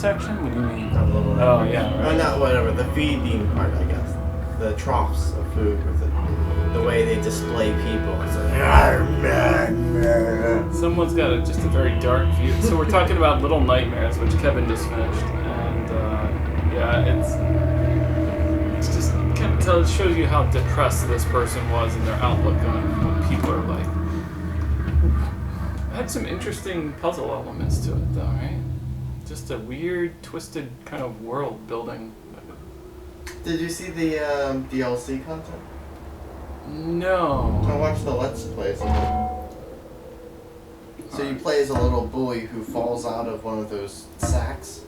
section? What do you mean? A little Oh, yeah. Right. Not whatever, the feeding part, I guess. The troughs of food with the way they display people. It's like, someone's got just a very dark view. So we're talking about Little Nightmares, which Kevin just finished. And, yeah, it's just kind of shows you how depressed this person was and their outlook on what people are like. It had some interesting puzzle elements to it, though, right? Just a weird, twisted kind of world building. Did you see the DLC content? No. I watched the Let's Plays. So you play as a little boy who falls out of one of those sacks.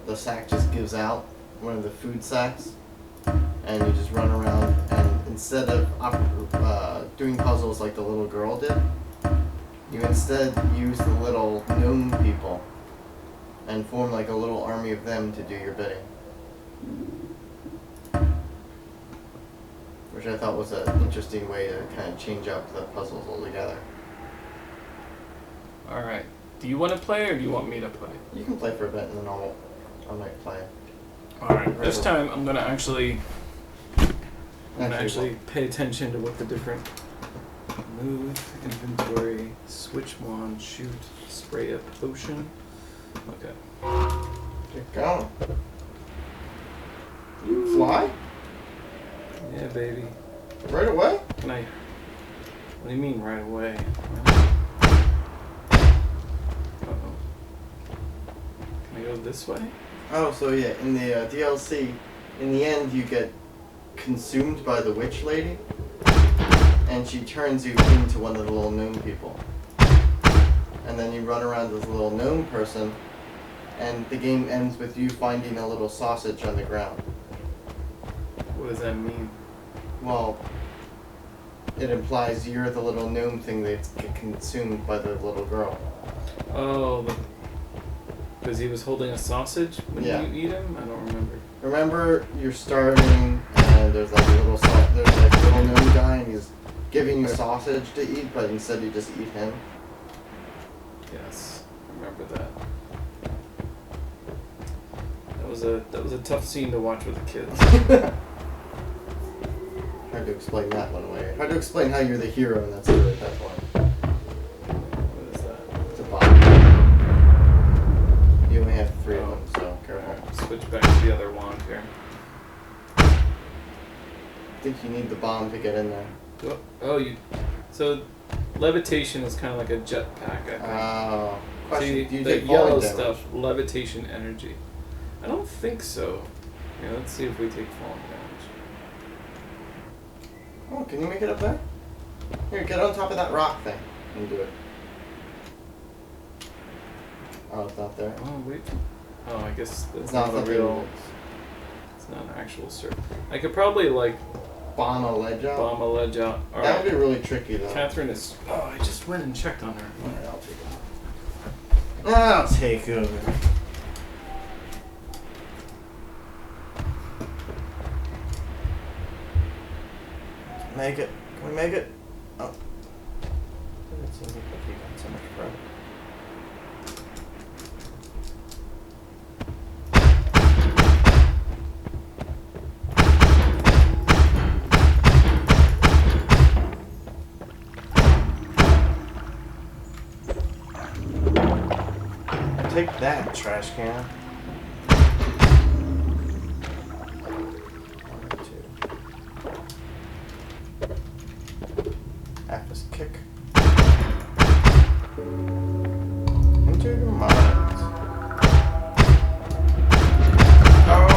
The sack just gives out, one of the food sacks, and you just run around. And instead of doing puzzles like the little girl did, you instead use the little gnome people and form like a little army of them to do your bidding. Which I thought was an interesting way to kind of change up the puzzles altogether. Alright. Do you want to play or do you want me to play? You can play for a bit and then I might play. Alright, this time I'm going to actually pay attention to what the different move, inventory, switch wand, shoot, spray a potion. Okay. Get going. You fly? Yeah, baby. Right away? Can I? What do you mean right away? Uh-oh. Can I go this way? Oh, so yeah, in the DLC, in the end you get consumed by the witch lady, and she turns you into one of the little gnome people. And then you run around as a little gnome person, and the game ends with you finding a little sausage on the ground. What does that mean? Well, it implies you're the little gnome thing that gets consumed by the little girl. Oh, because he was holding a sausage when Yeah. you eat him? I don't remember. Remember, you're starving, and there's like a little gnome guy, and he's giving you sausage to eat, but instead you just eat him. Yes, I remember that. That was a tough scene to watch with the kids. Hard to explain that one away. Hard to explain how you're the hero in that story at that point. What is that? It's a bomb. You only have 3 of them, so careful. Alright, switch back to the other wand here. I think you need the bomb to get in there. So levitation is kind of like a jetpack, I think. Oh. Question, See, do you the take falling yellow damage? stuff, levitation energy. I don't think so. Yeah, let's see if we take falling damage. Oh, can you make it up there? Here, get on top of that rock thing and do it. Oh, it's not there. Oh, wait. Oh, I guess that's It's not a something real... that It's not an actual circle. I could probably, like, bomb a ledge out. bomb a ledge out. All That right. would be really tricky, though. Catherine is... Oh, I just went and checked on her. Alright, I'll take over. Make it. Can we make it? Oh. It seems like you got so much bread. Take that, trash can. 1, 2. Half his kick. Into your minds. Oh!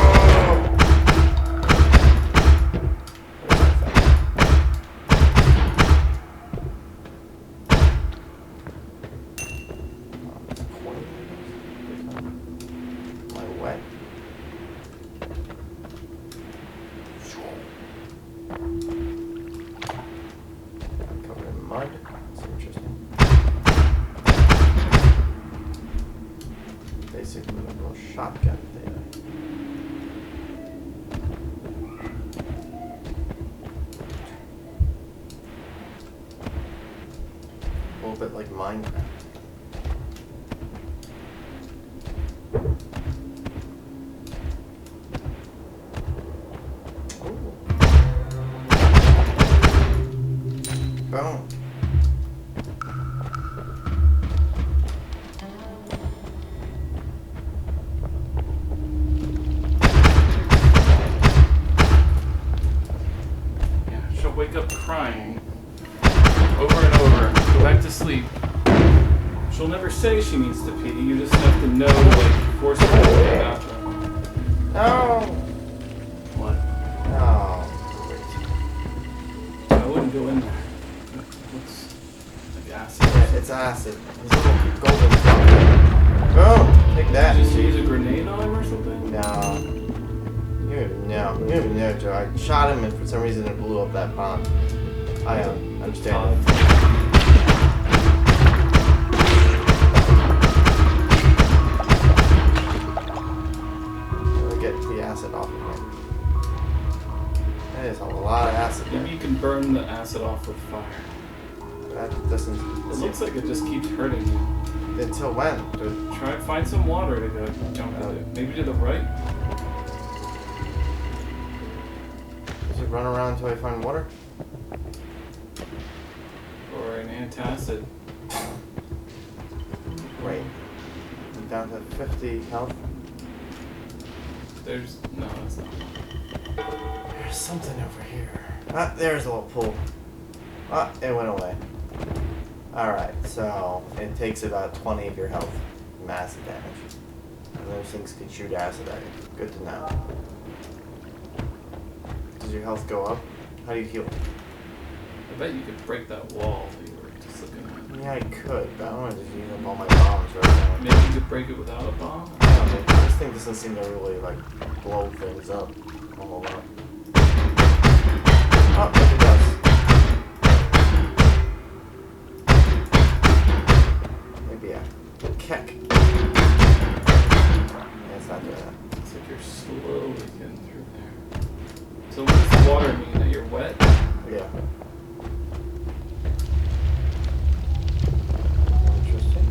Covered in mud. That's interesting. Basically, a little shotgun there. A little bit like Minecraft. bone. Yeah, she'll wake up crying over and over. Go back to sleep. She'll never say she needs to pee. You just have to know, like, force her to go to the bathroom. No. What? No. I wouldn't go in there. What's like acid? Yeah, it's acid. This little golden drop. Boom! Take that. Did you use a grenade on him or something? No. You don't even know. You don't even know, Joe. I shot him and for some reason it blew up that bomb. I understand. Get the acid off of him. That is a lot of acid there. Maybe you can burn the acid off with fire. That doesn't... It looks like it just keeps hurting you. Until when? Dude? Try find some water to go jump into. Maybe to the right? Does it run around until I find water? Or an antacid. Wait. I'm down to 50 health. There's... no, that's not. There's something over here. Ah, there's a little pool. Ah, it went away. Alright, so it takes about 20 of your health. Massive damage. And those things can shoot acid at you. Good to know. Does your health go up? How do you heal? I bet you could break that wall that you were just looking at. Yeah, I could, but I don't want to just use up all my bombs right now. Maybe you could break it without a bomb? I don't know, this thing doesn't seem to really, like, blow things up a whole lot. Oh, yes it does. Maybe a kick. Yeah, it's not doing that. Looks like you're slowly getting through there. So what does the water mean? That you're wet? Yeah. Interesting.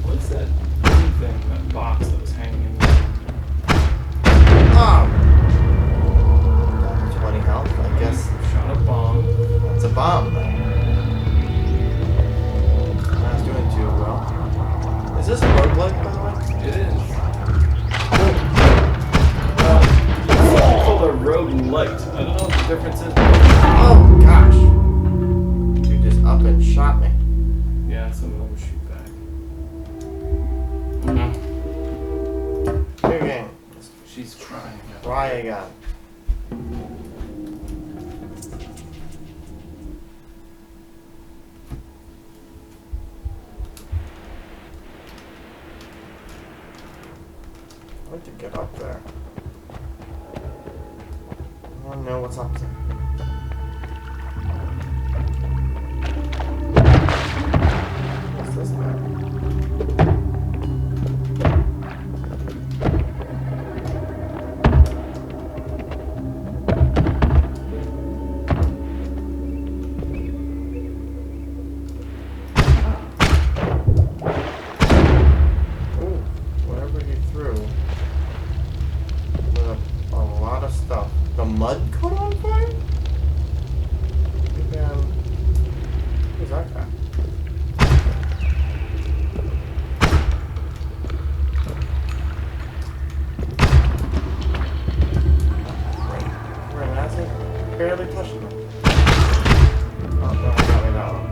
What's that green thing, that box that was hanging in there? Oh! Down to 20 health, I guess. Shot a bomb. That's a bomb, then. Not doing too well. Is this roguelike, by the way? It is. It's called a rogue light. I don't know what the difference is. Oh, gosh. You just up and shot me. Yeah, some of them shoot back. New game. She's crying. Try again. I'd like to get up there. I want to know what's up there. What's this thing? Ooh, whatever he threw. Lit up a lot of stuff. The mud caught on fire? Maybe who's that guy? Great. We're in acid. Barely touched him. Oh, no, I got me that one.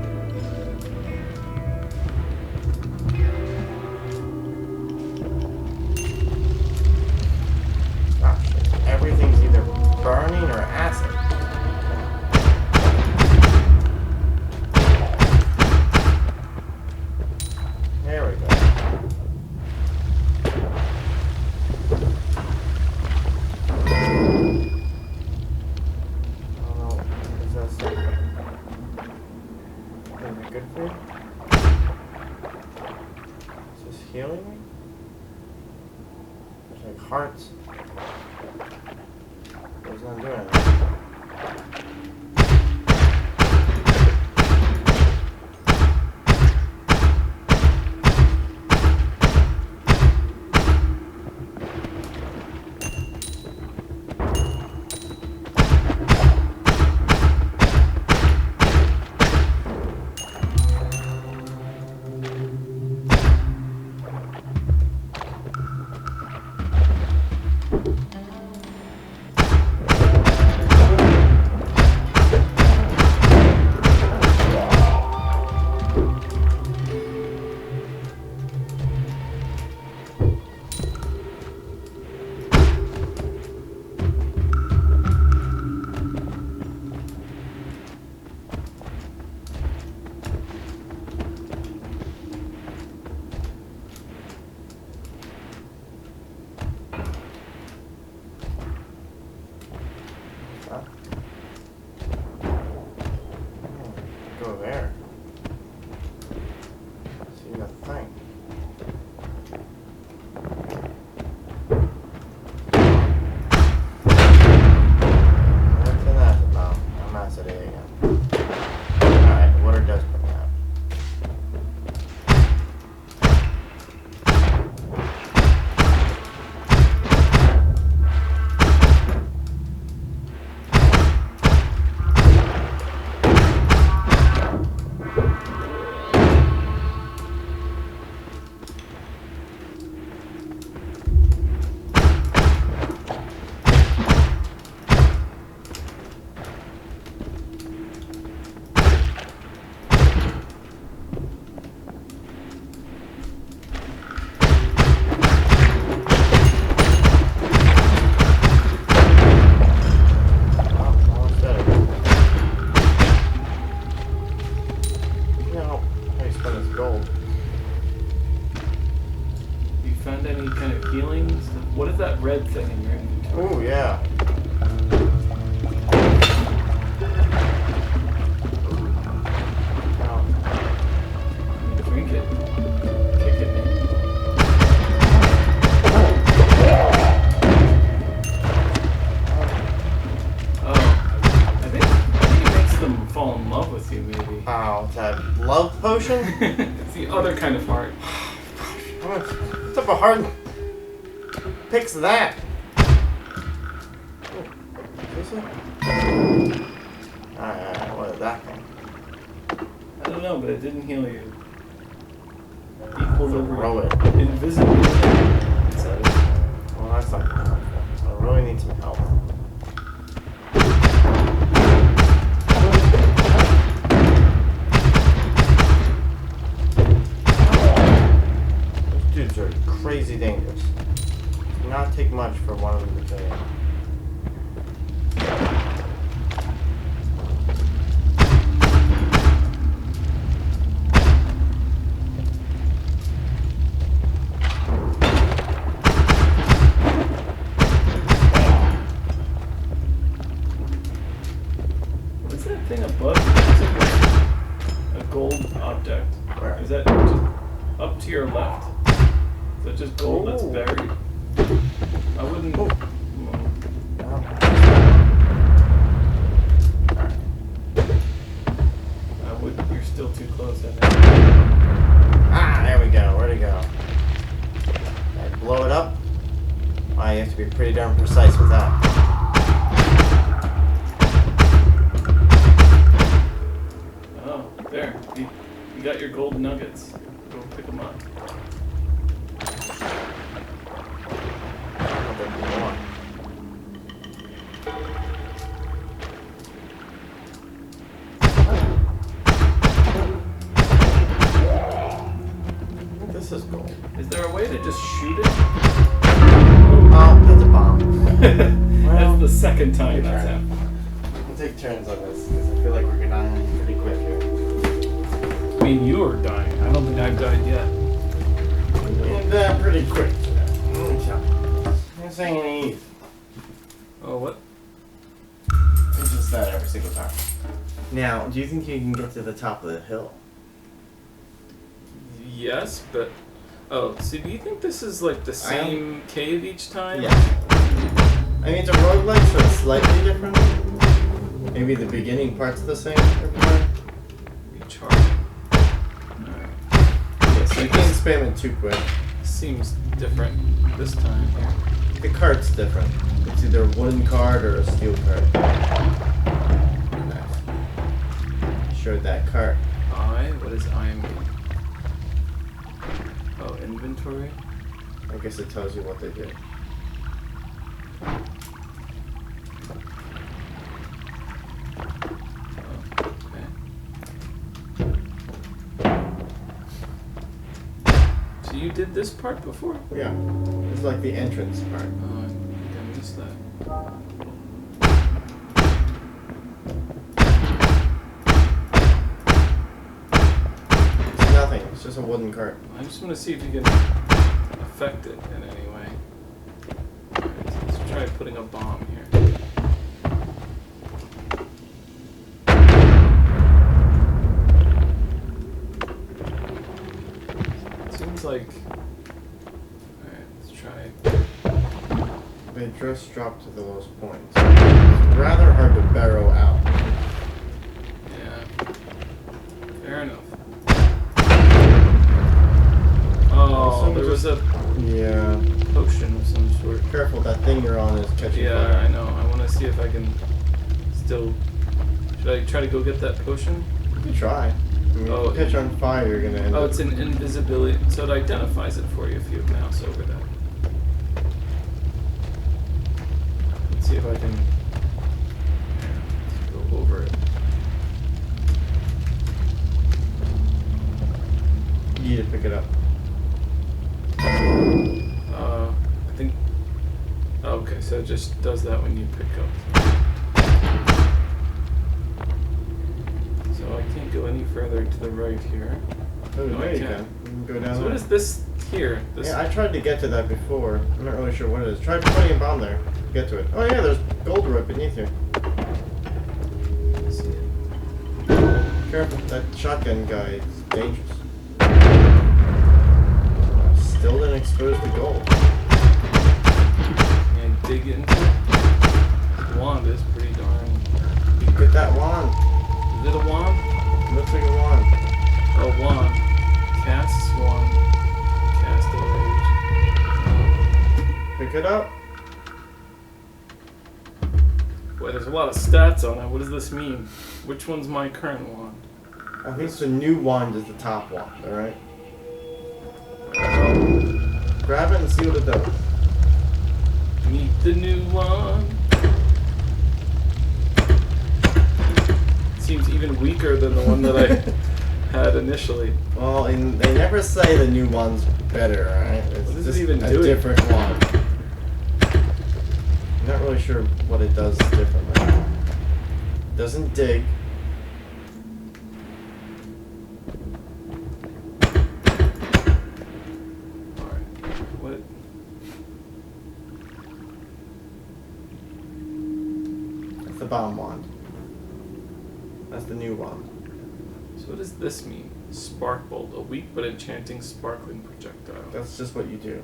Gosh, everything's either burning or acid. There we go. I don't know. Is that something? Is it good for you? Is this healing me? There's like hearts. It's not doing it. a thing. What's that about? I'm not today again. Alright, water does bring me out. Red thing in your inventory. Oh, yeah. Drink it. Kick it, man. Oh. I think it makes them fall in love with you, maybe. Oh, it's that love potion? It's the other kind of heart. What type of heart picks that? Alright, what is that thing? I don't know, but it didn't heal you. Equilibrium. Invisibility. Well, that's not helpful. I really need some help. Those dudes are crazy dangerous. Does not take much for one of them to kill you. Thing above you, a gold object. Where? Is that just up to your left? Is that just gold that's buried? I wouldn't. I would. You're still too close. I think. Ah, there we go. Where'd it go? I blow it up. Oh, you have to be pretty darn precise with that. There, you got your gold nuggets. Go pick them up. This is gold. Is there a way to just shoot it? Oh, that's a bomb. That's the second time that's happened. We'll take turns on this because I feel like we're dying pretty quick here. I mean, you are dying. I don't think I've died yet. You're pretty quick. This ain't easy. Oh, what? It's just that every single time. Now, do you think you can get to the top of the hill? Yes, but... Oh, so do you think this is like the same cave each time? Yeah. I mean, it's a roguelike, so it's slightly different. Maybe the beginning part's the same every time. Recharge. Alright. Yeah, so you can't spam it too quick. Seems different this time here. The cart's different. It's either a wooden cart or a steel cart. Nice. Showed that cart. What does I mean? Oh, inventory? I guess it tells you what they do. So you did this part before? Yeah. It's like the entrance part. Oh, I think I missed that. It's nothing. It's just a wooden cart. I just want to see if you can affect it in any way. Alright, so let's try putting a bomb here. seems like... Alright, let's try. They just dropped to the lowest point. So it's rather hard to barrel out. Yeah. Fair enough. Oh, there was a potion of some sort. Careful, that thing you're on is catching fire. Yeah, I know. I want to see if I can still... Should I try to go get that potion? You can try. I mean, if you catch on fire, you're going to end up... Oh, it's an invisibility... So it identifies it for you if you mouse over that. Let's see if I can... Let's go over it. You need to pick it up. I think... Oh, okay, so it just does that when you pick up. So I can't go any further to the right here. Oh, No, there I you can't. can. You can go down So there. what is this here? This Yeah, I tried to get to that before. I'm not really sure what it is. Try putting a bomb there to get to it. Oh yeah, there's gold right beneath you. Let's see. Careful, that shotgun guy is dangerous. Still didn't expose the gold. And dig into it. The wand is pretty darn... You get that wand. Is it a wand? Looks like a wand. Oh, wand. Casts wand. Cast a Pick it up. Boy, there's a lot of stats on it. What does this mean? Which one's my current wand? I think the new wand is the top wand, alright? Grab it and see what it does. Meet the new wand. Seems even weaker than the one that I had initially. Well, and they never say the new one's better, alright? It's What is just it even a doing? different wand. I'm not really sure what it does differently. Doesn't dig. Alright. What? That's the bomb wand. That's the new wand. So what does this mean? Spark bolt, a weak but enchanting sparkling projectile. That's just what you do.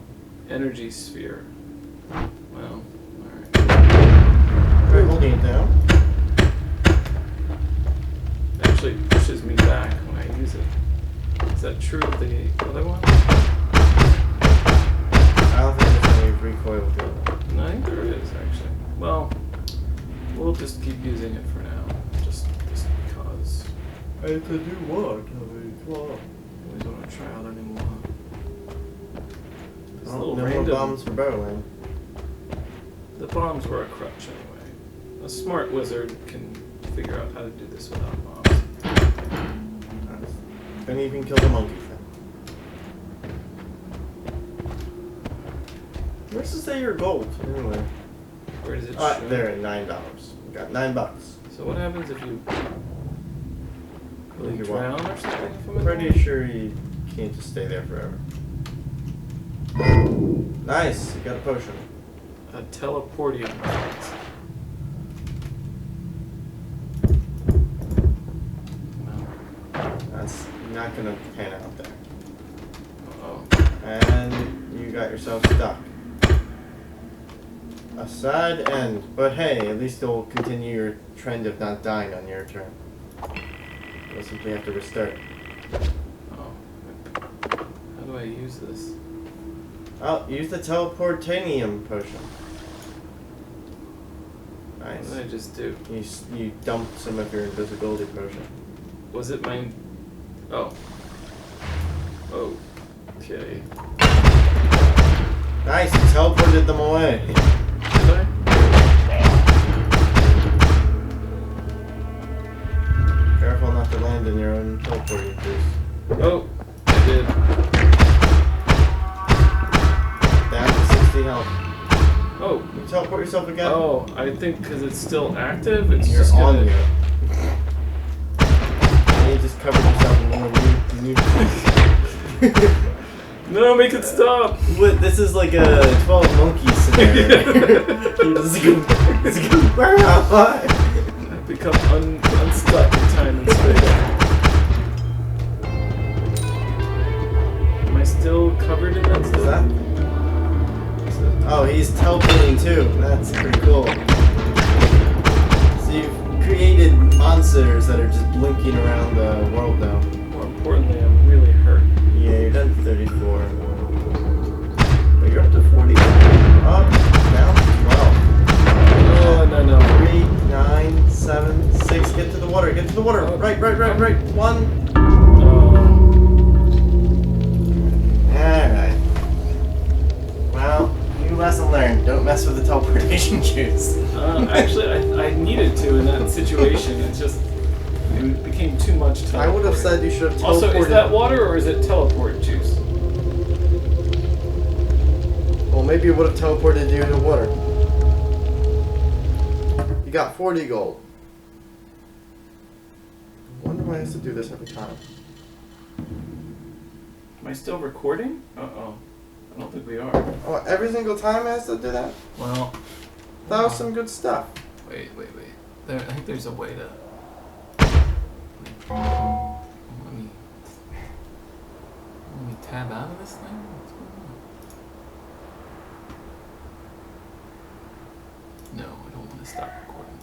Energy sphere. Well, alright. Try holding it down. It actually pushes me back when I use it. Is that true of the other one? I don't think there's any recoil with the other one. No, I think there is actually. Well, we'll just keep using it for now. Just because. It's a new wand. I always want to try out a new one. This little No more random... bombs for barreling. The bombs were a crutch anyway. A smart wizard can figure out how to do this without bombs. Nice. Couldn't even kill the monkeys then. Where's to say your gold? Anyway. Where does it show? There, $9. We got $9. So what happens if you... Will you You drown what? or something from I'm it? pretty sure you can't just stay there forever. Nice, you got a potion. A teleportium. That's not gonna pan out there. Oh. And you got yourself stuck. A sad end, but hey, at least you'll continue your trend of not dying on your turn. You'll simply have to restart. Oh. How do I use this? Oh, use the teleportanium potion. What Nice. did I just do? You dumped some of your invisibility potion. Was it my... Oh. Oh. Okay. Nice, you teleported them away. Did I? Careful not to land in your own teleporting boost. Oh, I did. Down to 60 health. Oh. You teleport yourself again? Oh, I think because it's still active, it's You're just on gonna... you. And you just covered yourself in more new. No, make it stop! What, this is like a 12 monkey scenario. You're just gonna burn out. I've become unstuck in time and space. Am I still that? Oh, he's teleporting too. That's pretty cool. So you've created monsters that are just blinking around the world now. More importantly, I'm really hurt. Yeah, you're done to 34. But you're up to 40. Up, down, 12. No. 3, 9, 7, 6. Get to the water. Get to the water. Right. 1. Alright. Well, new lesson learned. Don't mess with the teleportation juice. Actually, I needed to in that situation. It became too much teleport. I would have said you should have teleported. Also, is that water or is it teleport juice? Well, maybe it would have teleported you to water. You got 40 gold. I wonder why I have to do this every time. Am I still recording? Uh-oh. I don't think we are. Oh, every single time I have to do that? Well... That was some good stuff. Wait. I think there's a way to... Let me tab out of this thing? What's going on? No, I don't want to stop recording.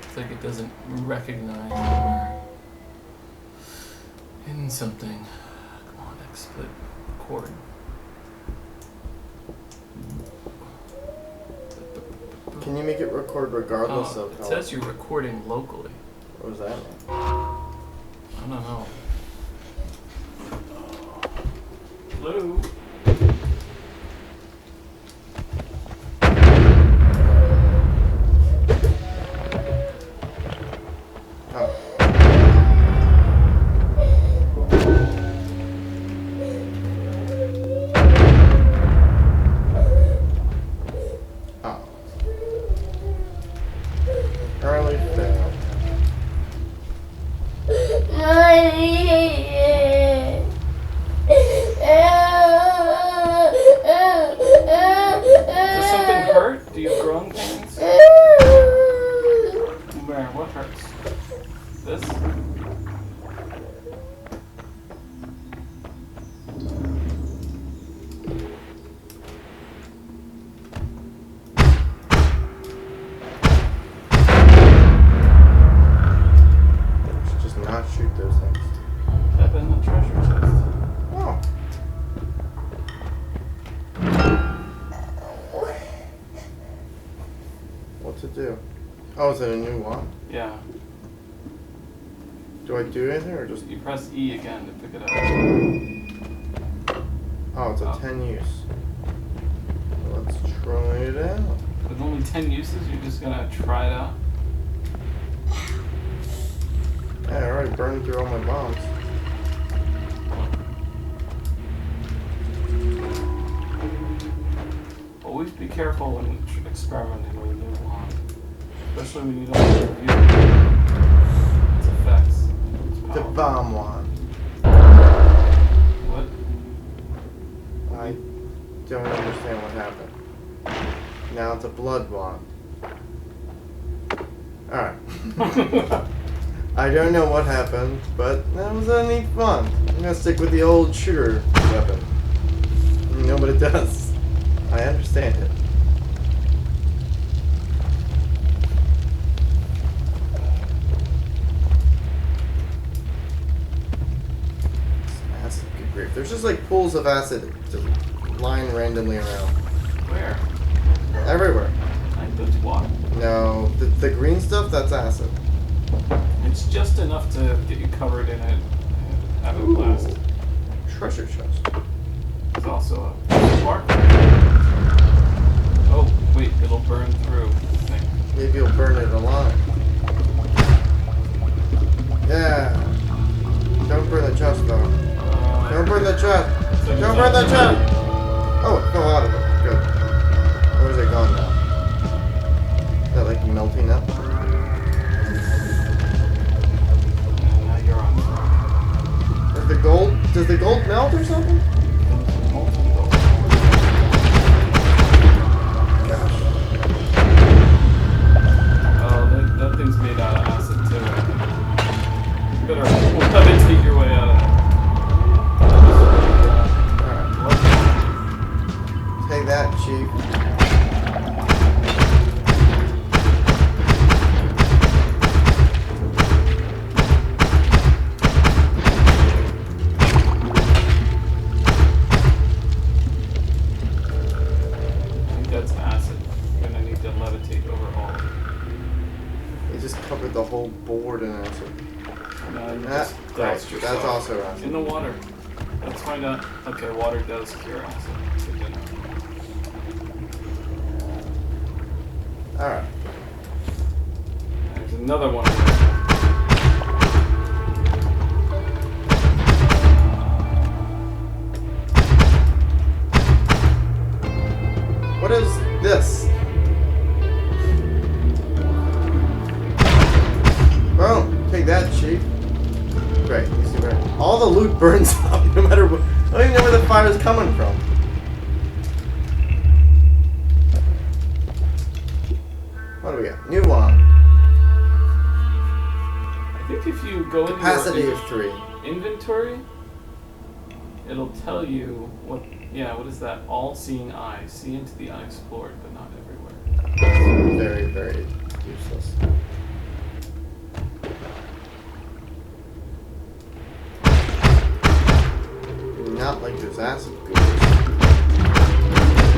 It's like it doesn't recognize that we're in something. Come on, split record. Can you make it record regardless of how... It says you're recording locally. What does that mean? I don't know. Hello? Oh. Early fail. Does something hurt? Do you have growing pains? Where? What hurts? This? Not shoot those things. Kevin, the treasure chest. Oh. What to do? Oh, is it a new wand? Yeah. Do I do anything or just... You press E again to pick it up. Oh, it's a 10 use. Let's try it out. With only 10 uses, you're just gonna try it out? Yeah, I already burned through all my bombs. Always be careful when experimenting with a new wand. Especially when you don't review its effects. The bomb wand. What? I don't understand what happened. Now it's a blood wand. Alright. I don't know what happened, but that was a neat fun. I'm gonna stick with the old shooter weapon. You know what it does. I understand it. Acid, good grief. There's just like pools of acid lying randomly around. Where? Everywhere. I think that's water. No, the green stuff, that's acid. It's just enough to get you covered in it and have it last. Treasure chest. There's also a spark. Oh, wait, it'll burn through the thing. Maybe you'll burn it alive. Yeah. Don't burn the chest though. Don't burn the chest. Don't burn the chest. Oh, it fell out of it. Good. Where is it gone now? Is that like melting up? Now you're on. Is the gold? Does the gold melt or something? Gosh. Oh, that thing's made out of acid too. You better levitate your way out of it. No, you That's just great. doused yourself. That's also acid. In the water. Let's find out. Okay, water does cure acid. Good to know. Alright. There's another one. What is this? Boom. Take that, Chief. Great. You see where all the loot burns up, no matter what. I don't even know where the fire is coming from. What do we got? New one. I think if you go into Capacity your of 3. inventory, it'll tell you what. Yeah, what is that? All-seeing eye. See into the unexplored, but not everywhere. That's very, very useless. Not like there's acid goobers.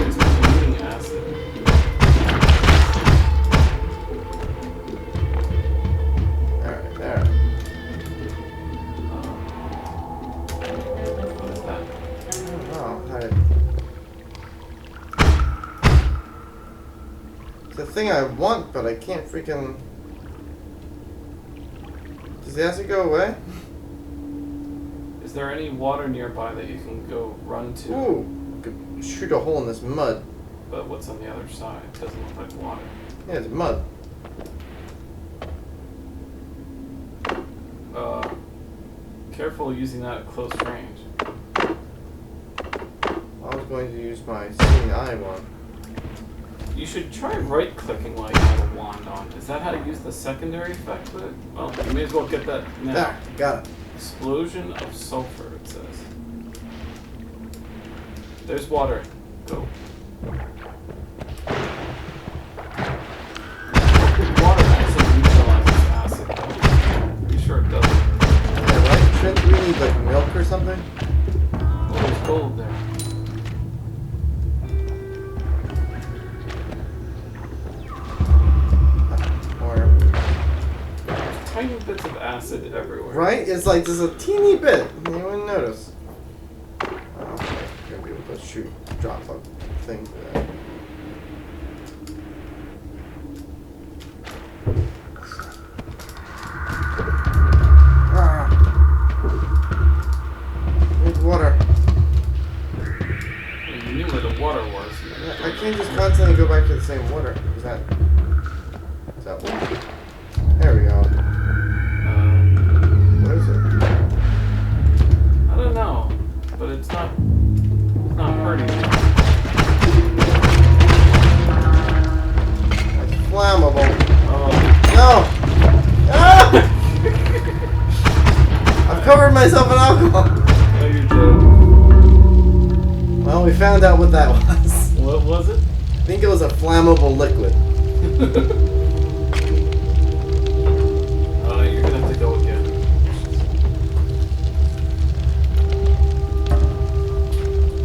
It's cleaning acid. Alright, there. What is that? I don't know. How did... It's the thing I want, but I can't freaking... Does the acid go away? Is there any water nearby that you can go run to? Ooh! I could shoot a hole in this mud. But what's on the other side? It doesn't look like water. Yeah, it's mud. Careful using that at close range. I was going to use my seeing eye one. You should try right-clicking while you have a wand on. Is that how to use the secondary effect with it? Well, you may as well get that now. There, got it. Explosion of sulfur, it says. There's water. Go. Water actually neutralizes acid, though. Pretty sure it doesn't. Yeah, right? Shouldn't we need like milk or something? Oh, there's gold there. Tiny bits of acid everywhere. Right? It's like just a teeny bit. You wouldn't notice. Oh, okay. You're gonna be able to shoot drop a thing for that. Need water. Well, you knew where the water was. Yeah, I can't just constantly go back to the same water. Is that one? There we go. What is it? I don't know, but it's not hurting. It's flammable. Oh. No! Ah! I've covered myself in alcohol. Oh, you did. Well, we found out what that was. What was it? I think it was a flammable liquid. You're gonna have to go again.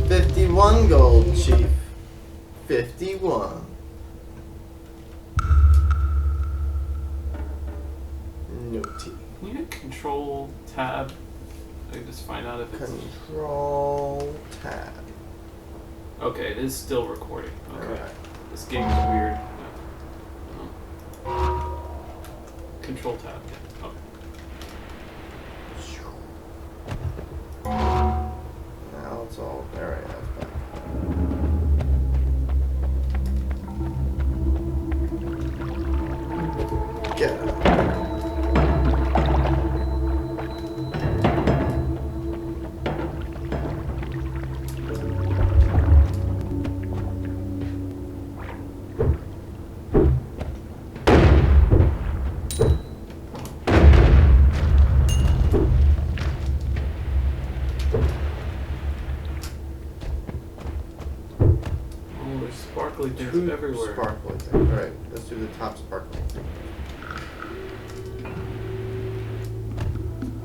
$51 gold, Chief. 51. Noita. Can you hit Control Tab? I can just find out if it's. Control tab. Okay, it is still recording. Okay. Alright. This game is weird. No. Control Tab. Yeah. Oh. Now it's all there. I have back. Get it. Oh, there's sparkly things Two everywhere. sparkly things. Alright, let's do the top sparkling thing.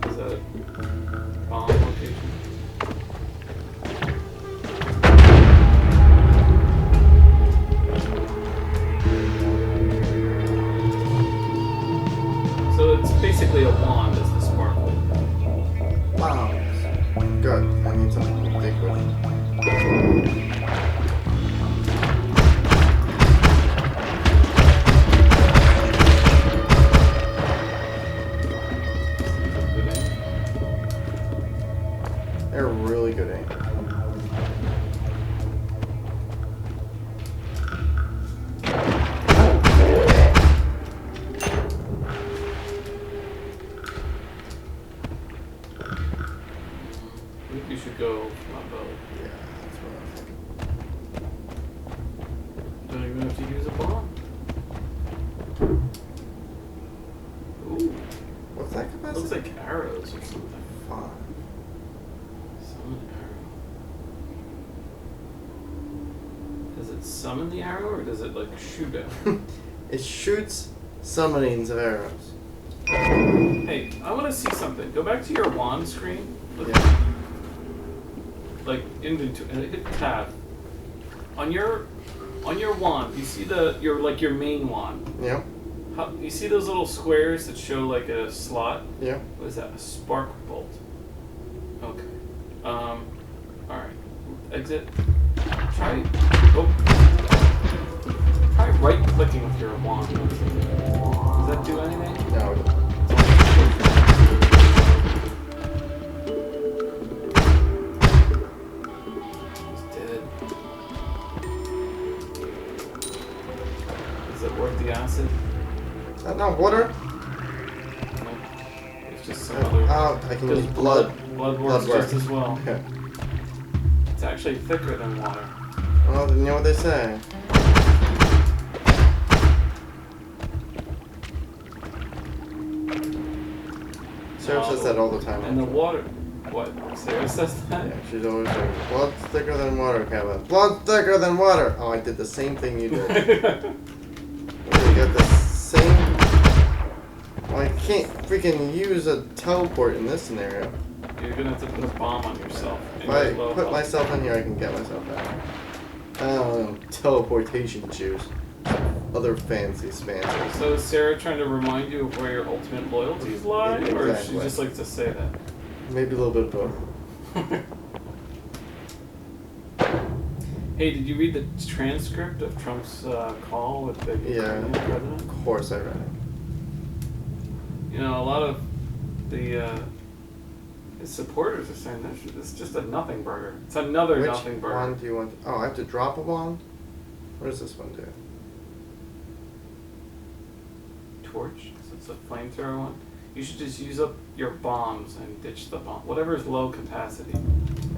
Is that a bomb location? So it's basically a wand. They're really good aim. I think you should go my bow. Yeah, that's what I'm thinking. You don't even have to use a bomb. Ooh. What's that capacity? Looks like arrows or something. 5. Summon arrow. Does it summon the arrow or does it like shoot it? It shoots summonings of arrows. Hey, I want to see something. Go back to your wand screen. Look Yeah. like inventory. Hit tab. On your wand, you see your main wand. Yeah. You see those little squares that show like a slot? Yeah. What is that? A spark bolt. Okay. All right. Exit. Try. Oh. Try right clicking with your wand. Does that do anything? No. He's dead. Is it worth the acid? Is that not water? No. It's just some other. Oh, I can use Just blood. Blood works Blood just as well. Yeah. It's actually thicker than water. Well, you know what they say. Sarah says that all the time. And the water. What? Sarah says that? Yeah, she's always like, blood's thicker than water, Kevin. Blood's thicker than water! Oh, I did the same thing you did. You got the same... Well, I can't freaking use a teleport in this scenario. You're gonna have to put a bomb on yourself. If I put myself in here, I can get myself out. I don't know, teleportation shoes. Other fancy spances. So is Sarah trying to remind you of where your ultimate loyalties lie? Yeah, Or exactly. she just likes to say that? Maybe a little bit of both. Hey, did you read the transcript of Trump's call with the Ukrainian president? Of course I read it. You know, a lot of the his supporters are saying this is just a nothing burger. It's another Which nothing burger. one do you want? Oh, I have to drop a wand? What does this one do? Torch, so it's a flamethrower one. You should just use up your bombs and ditch the bomb. Whatever is low capacity.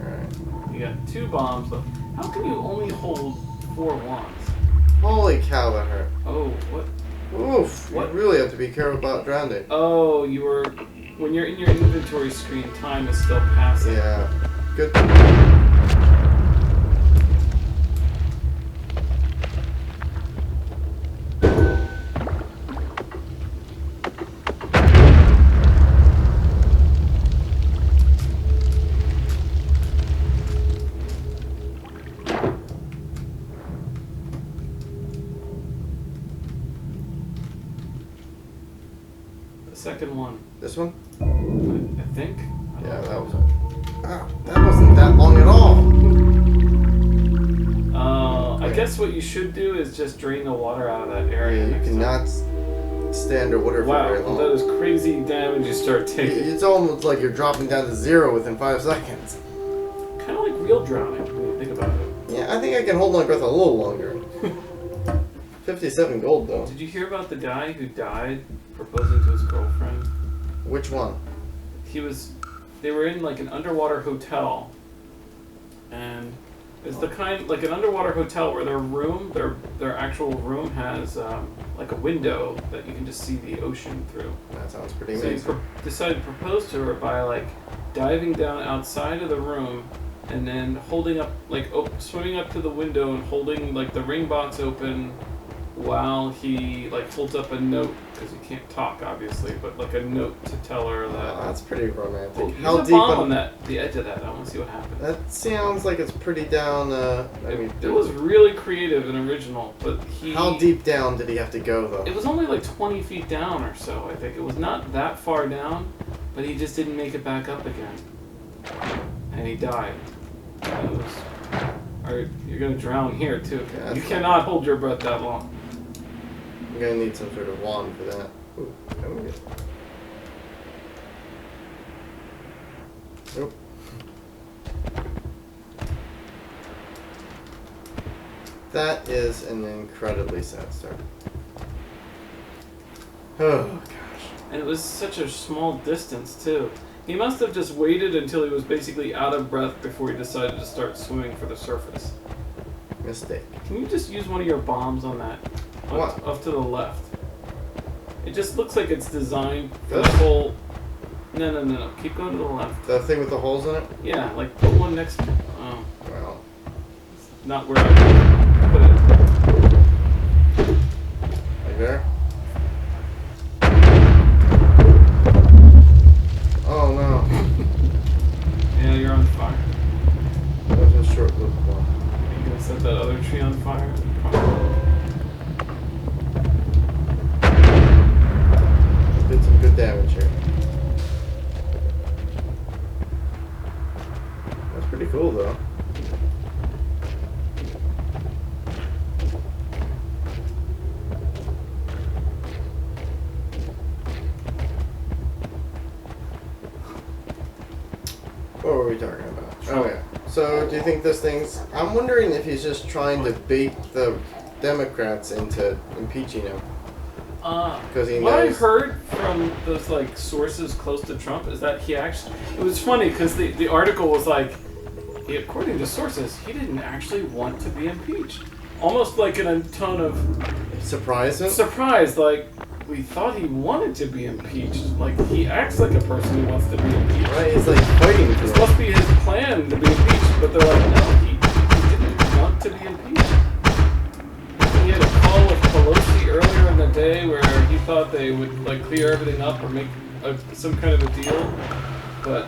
Alright. You got 2 bombs left. How can you only hold 4 wands? Holy cow, that hurt. Oh, what? Oof. What? You really have to be careful about drowning. Oh, you were... When you're in your inventory screen, time is still passing. Yeah. Good. The second one. This one? I think. Yeah, that was... Ah, that wasn't that long at all. I guess what you should do is just drain the water out of that area. Yeah, you next time. cannot stay underwater for very Wow, long. that is crazy damage you start taking. It's almost like you're dropping down to 0 within 5 seconds. Kind of like real drowning when you think about it. Yeah, I think I can hold my breath a little longer. 57 gold, though. Did you hear about the guy who died proposing to his girlfriend? Which one? They were in like an underwater hotel, and it's the kind, like an underwater hotel where their actual room has like a window that you can just see the ocean through. That sounds pretty So he amazing. decided to propose to her by like diving down outside of the room and then holding up, like swimming up to the window and holding like the ring box open while he like holds up a note, because he can't talk obviously, but like a note to tell her that. That's pretty romantic. Well, How there's a deep bomb on the edge of that. I want to see what happens. That sounds like it's pretty down. I mean, It was really creative and original, but how deep down did he have to go, though? It was only like 20 feet down or so. I think it was not that far down, but he just didn't make it back up again, and he died. It was, alright, you're gonna drown here too. Yeah, You that's cannot hold your breath that long. I'm gonna need some sort of wand for that. Ooh, can we get... Nope. That is an incredibly sad story. Oh gosh. And it was such a small distance too. He must have just waited until he was basically out of breath before he decided to start swimming for the surface. Mistake. Can you just use one of your bombs on that? What? Off to the left. It just looks like it's designed for the whole... No. Keep going to the left. The thing with the holes in it? Yeah, like put one next to... Oh. Well. Not where I put it. Like there? Oh no. Yeah, you're on fire. That was a short-lived one. Are you gonna set that other tree on fire? Did some good damage here. That's pretty cool though. What were we talking about? Oh yeah. So do you think this thing's... I'm wondering if he's just trying to bait the Democrats into impeaching him. Because he knows... What I heard from those like sources close to Trump is that he actually... It was funny because the article was like, according to sources, he didn't actually want to be impeached. Almost like in a tone of... Surprise him? Surprise, like... We thought he wanted to be impeached. Like, he acts like a person who wants to be impeached. Right, he's like fighting for This it. must be his plan to be impeached, but they're like, no, he didn't want to be impeached. He had a call with Pelosi earlier in the day where he thought they would, like, clear everything up or make some kind of a deal, but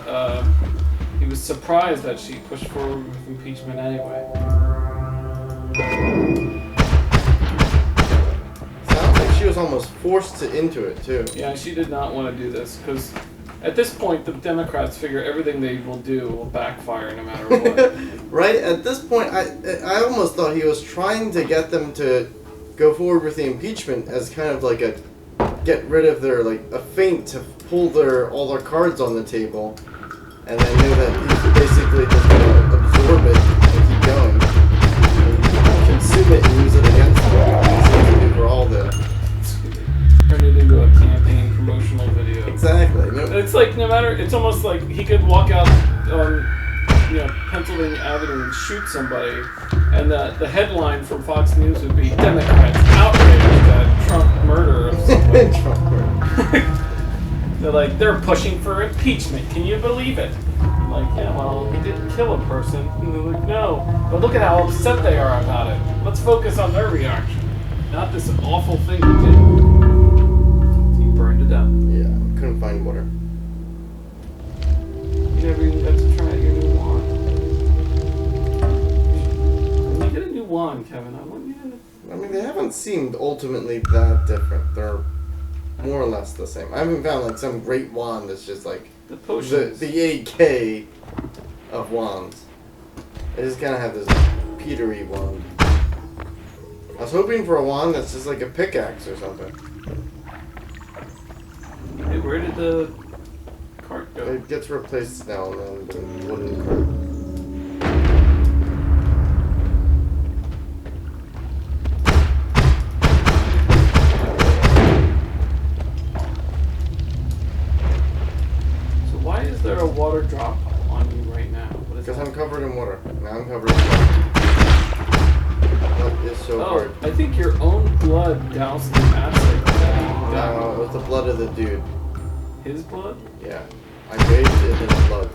he was surprised that she pushed forward with impeachment anyway. She was almost forced into it too. Yeah, she did not want to do this because at this point the Democrats figure everything they will do will backfire no matter what. Right? At this point, I almost thought he was trying to get them to go forward with the impeachment as kind of like a get rid of their, like, a feint to pull all their cards on the table, and then knew that he's basically just going to absorb it and keep going, and consume it and use it against them. He seems to do for all the... Turn it into a campaign promotional video. Exactly. It's like no matter. It's almost like he could walk out on, Pennsylvania Avenue and shoot somebody, and the headline from Fox News would be Democrats outraged at Trump murder of somebody. Trump murder. They're pushing for impeachment. Can you believe it? I'm like, yeah, well, he didn't kill a person. And they're like, no, but look at how upset they are about it. Let's focus on their reaction, not this awful thing he did. Burned it up. Yeah, couldn't find water. You never even got to try out your new wand. When you get a new wand, Kevin, I want you to... I mean, they haven't seemed ultimately that different. They're more or less the same. I haven't found, like, some great wand that's just, like... The potions. The 8K of wands. I just kind of have this petery wand. I was hoping for a wand that's just like a pickaxe or something. Hey, where did the cart go? It gets replaced now and then with a wooden cart. So why is there a water drop on you right now? Because I'm covered in water. Now I'm covered in water. What is so hard? I think your own blood doused in acid. No, it was the blood of the dude. His blood? Yeah. I bathed in his blood.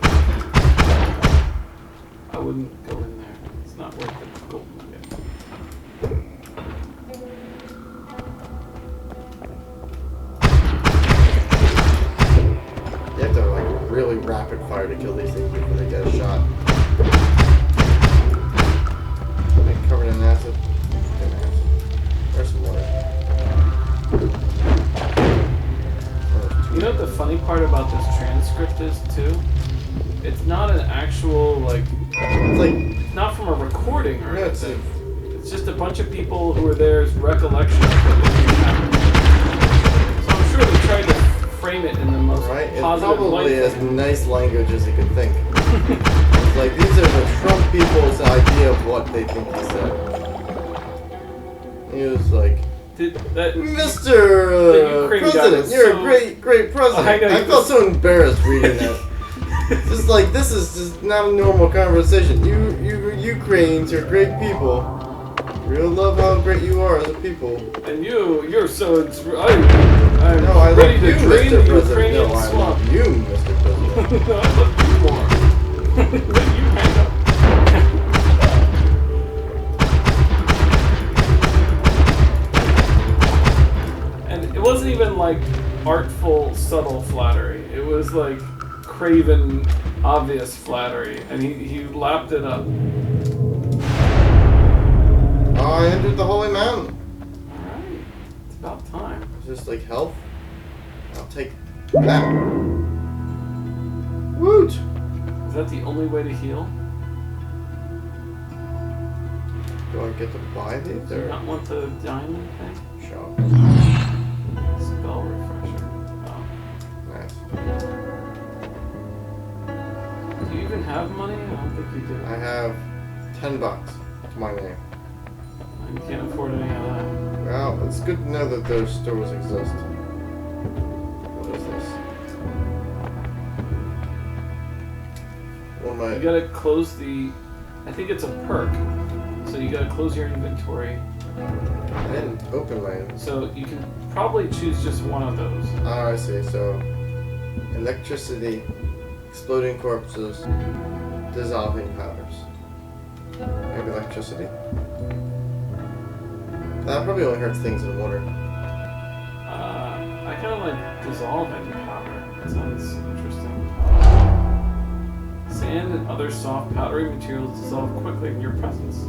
I wouldn't go in there. It's not worth it. It's golden nugget. You have to, like, really rapid fire to kill these things before they get a shot. Are they covered in acid? In acid. Where's some water? You know what the funny part about this transcript is, too? It's not an actual, like... It's like... Not from a recording or No, anything. It's just a bunch of people who were there's recollection of what happened. So I'm sure they tried to frame it in the most Right? positive It's probably light. as nice language as you could think. It's like, these are the Trump people's idea of what they think he said. He was like, Mr. President, you're a great president. I felt so embarrassed reading that. Just like, this is just not a normal conversation. You Ukrainians are great people. Real love how great you are as a people. And you're so... I'm ready to drain the Ukrainian swamp. I love you, Mr. President. No, I love you more. You hang up. And it wasn't even like artful, subtle flattery. It was like craven, obvious flattery. And he lapped it up. I entered the Holy Mountain. Alright. It's about time. It's just like health. I'll take that. Woot! Is that the only way to heal? Do I get to buy these? Do you not want the diamond thing? Sure. Spell refresher. Oh. Nice. Do you even have money? I don't think you do. I have $10 to my name. You can't afford any of that. Well, it's good to know that those stores exist. What is this? What am I... You gotta close the... I think it's a perk. So you gotta close your inventory. I didn't open my... So you can probably choose just one of those. Oh, I see. So, electricity, exploding corpses, dissolving powders. Maybe electricity? That probably only hurts things in water. I kind of like dissolving powder. That sounds interesting. Sand and other soft powdery materials dissolve quickly in your presence.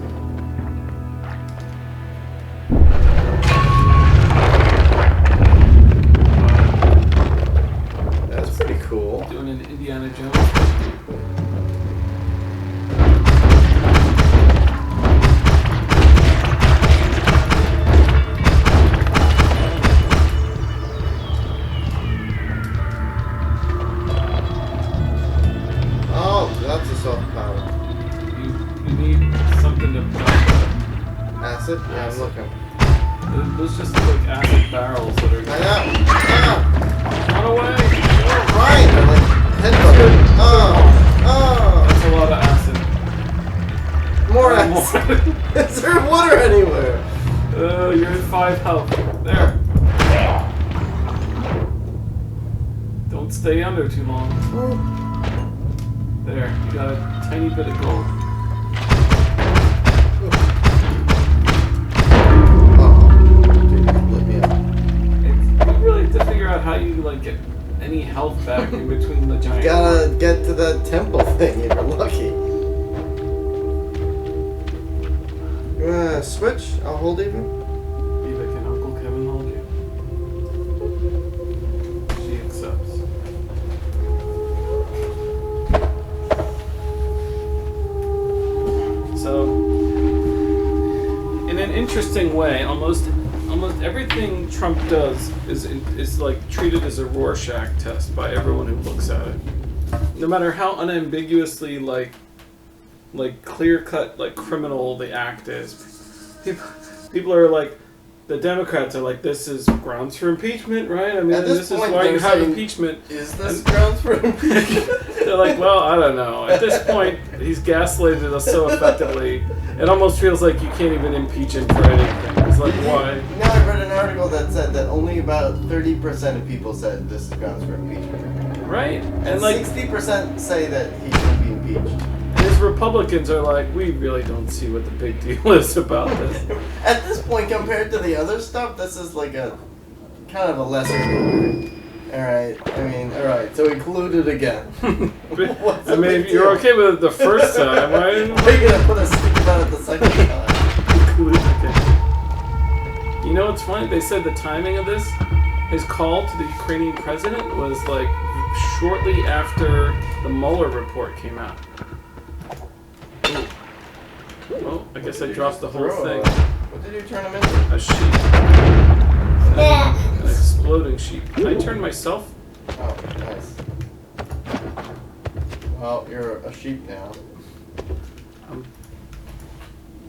That's pretty cool. Doing an Indiana Jones. Acid? Yeah, I'm looking. Those just like acid barrels that are... I know! Ah! Run away! Right! They're like headbutting. That's a lot of acid. More acid! Is there water anywhere? You're at 5 health. There. Don't stay under too long. There, you got a tiny bit of gold. To figure out how you like get any health back in between the giant. You gotta get to that temple thing if you're lucky. You wanna switch? I'll hold even. Eva, can Uncle Kevin hold you? She accepts. So, in an interesting way, almost everything Trump does is like treated as a Rorschach test by everyone who looks at it. No matter how unambiguously like clear-cut like criminal the act is, people are like, the Democrats are like, this is grounds for impeachment, right? I mean, this is why you have impeachment. Is this grounds for impeachment? They're like, well, I don't know. At this point, he's gaslighted us so effectively, it almost feels like you can't even impeach him for anything. It's like, why? No, I read an article that said that only about 30% of people said this is grounds for impeachment. Right? And like 60% say that he should be impeached. His Republicans are like, we really don't see what the big deal is about this. At this point, compared to the other stuff, this is like a kind of a lesser movie. Alright, I mean, alright, so he colluded again. I mean, if you're okay with it the first time, right? We're gonna put a stick about it the second time. Colluded again. You know what's funny? They said the timing of this, his call to the Ukrainian president was like shortly after the Mueller report came out. Oh, I guess I dropped the whole thing. What did you turn him into? A sheep. An exploding sheep. Can I turn myself? Oh, nice. Well, you're a sheep now.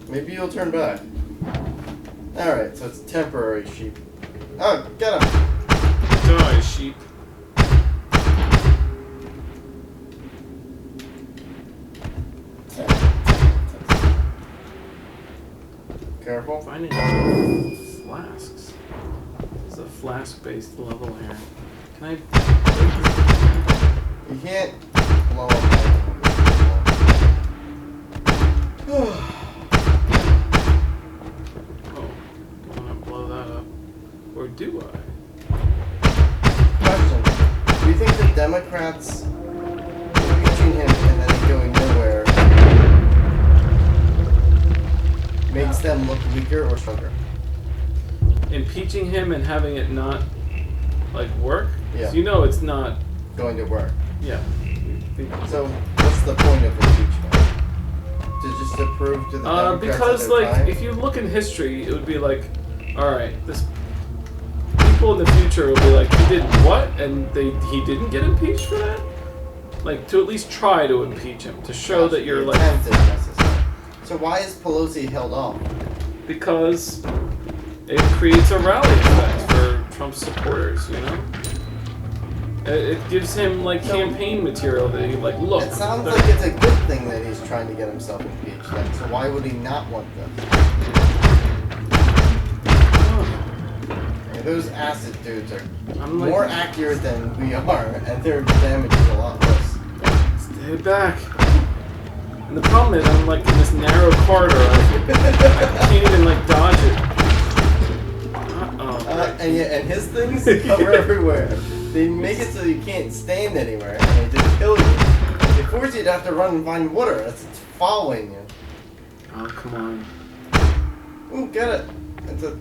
Maybe you'll turn back. Alright, so it's temporary sheep. Oh, get him! Die, sheep. Careful. Finding flasks. This is a flask-based level here. Can I break this? You can't blow up. Oh, I want to blow that up. Or do I? Question. Do you think the Democrats impeaching him and then going nowhere makes them look weaker or stronger? Impeaching him and having it not, like, work? Yeah. So you know it's not... Going to work. Yeah. So, what's the point of impeachment? Just to prove to the Democrats because, that they're like, trying? if you look in history, it would be like, alright, this... People in the future will be like, he did what? And he didn't get impeached for that? Like, to at least try to impeach him. To show that you're, like... Attempt is necessary. So why is Pelosi held off? Because it creates a rally effect for Trump's supporters, you know? It gives him, like, campaign material that he, like, look. It sounds like it's a good thing that he's trying to get himself impeached then, so why would he not want this? Those acid dudes are more accurate than we are, and their damage is a lot less. Stay back. And the problem is, I'm like in this narrow corridor. I can't even like dodge it. And his things cover everywhere. They make it so you can't stand anywhere, and they just kill you. They force you to have to run and find water. It's following you. Oh, come on. Ooh, get it. It's a...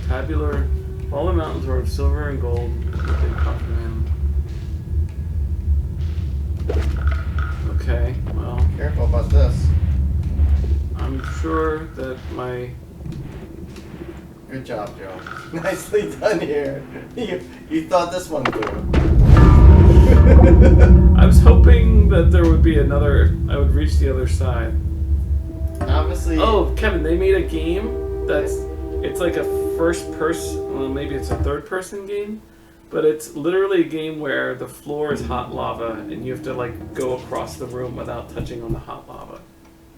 Tabular. All the mountains are of silver and gold. Big copper man. Okay, well. Careful about this. I'm sure that my... Good job, Joe. Nicely done here. You thought this one through. I was hoping that there would be another... I would reach the other side. Obviously... Oh, Kevin, they made a game that's... It's like a first person... Well, maybe it's a third person game. But it's literally a game where the floor is hot lava and you have to, like, go across the room without touching on the hot lava.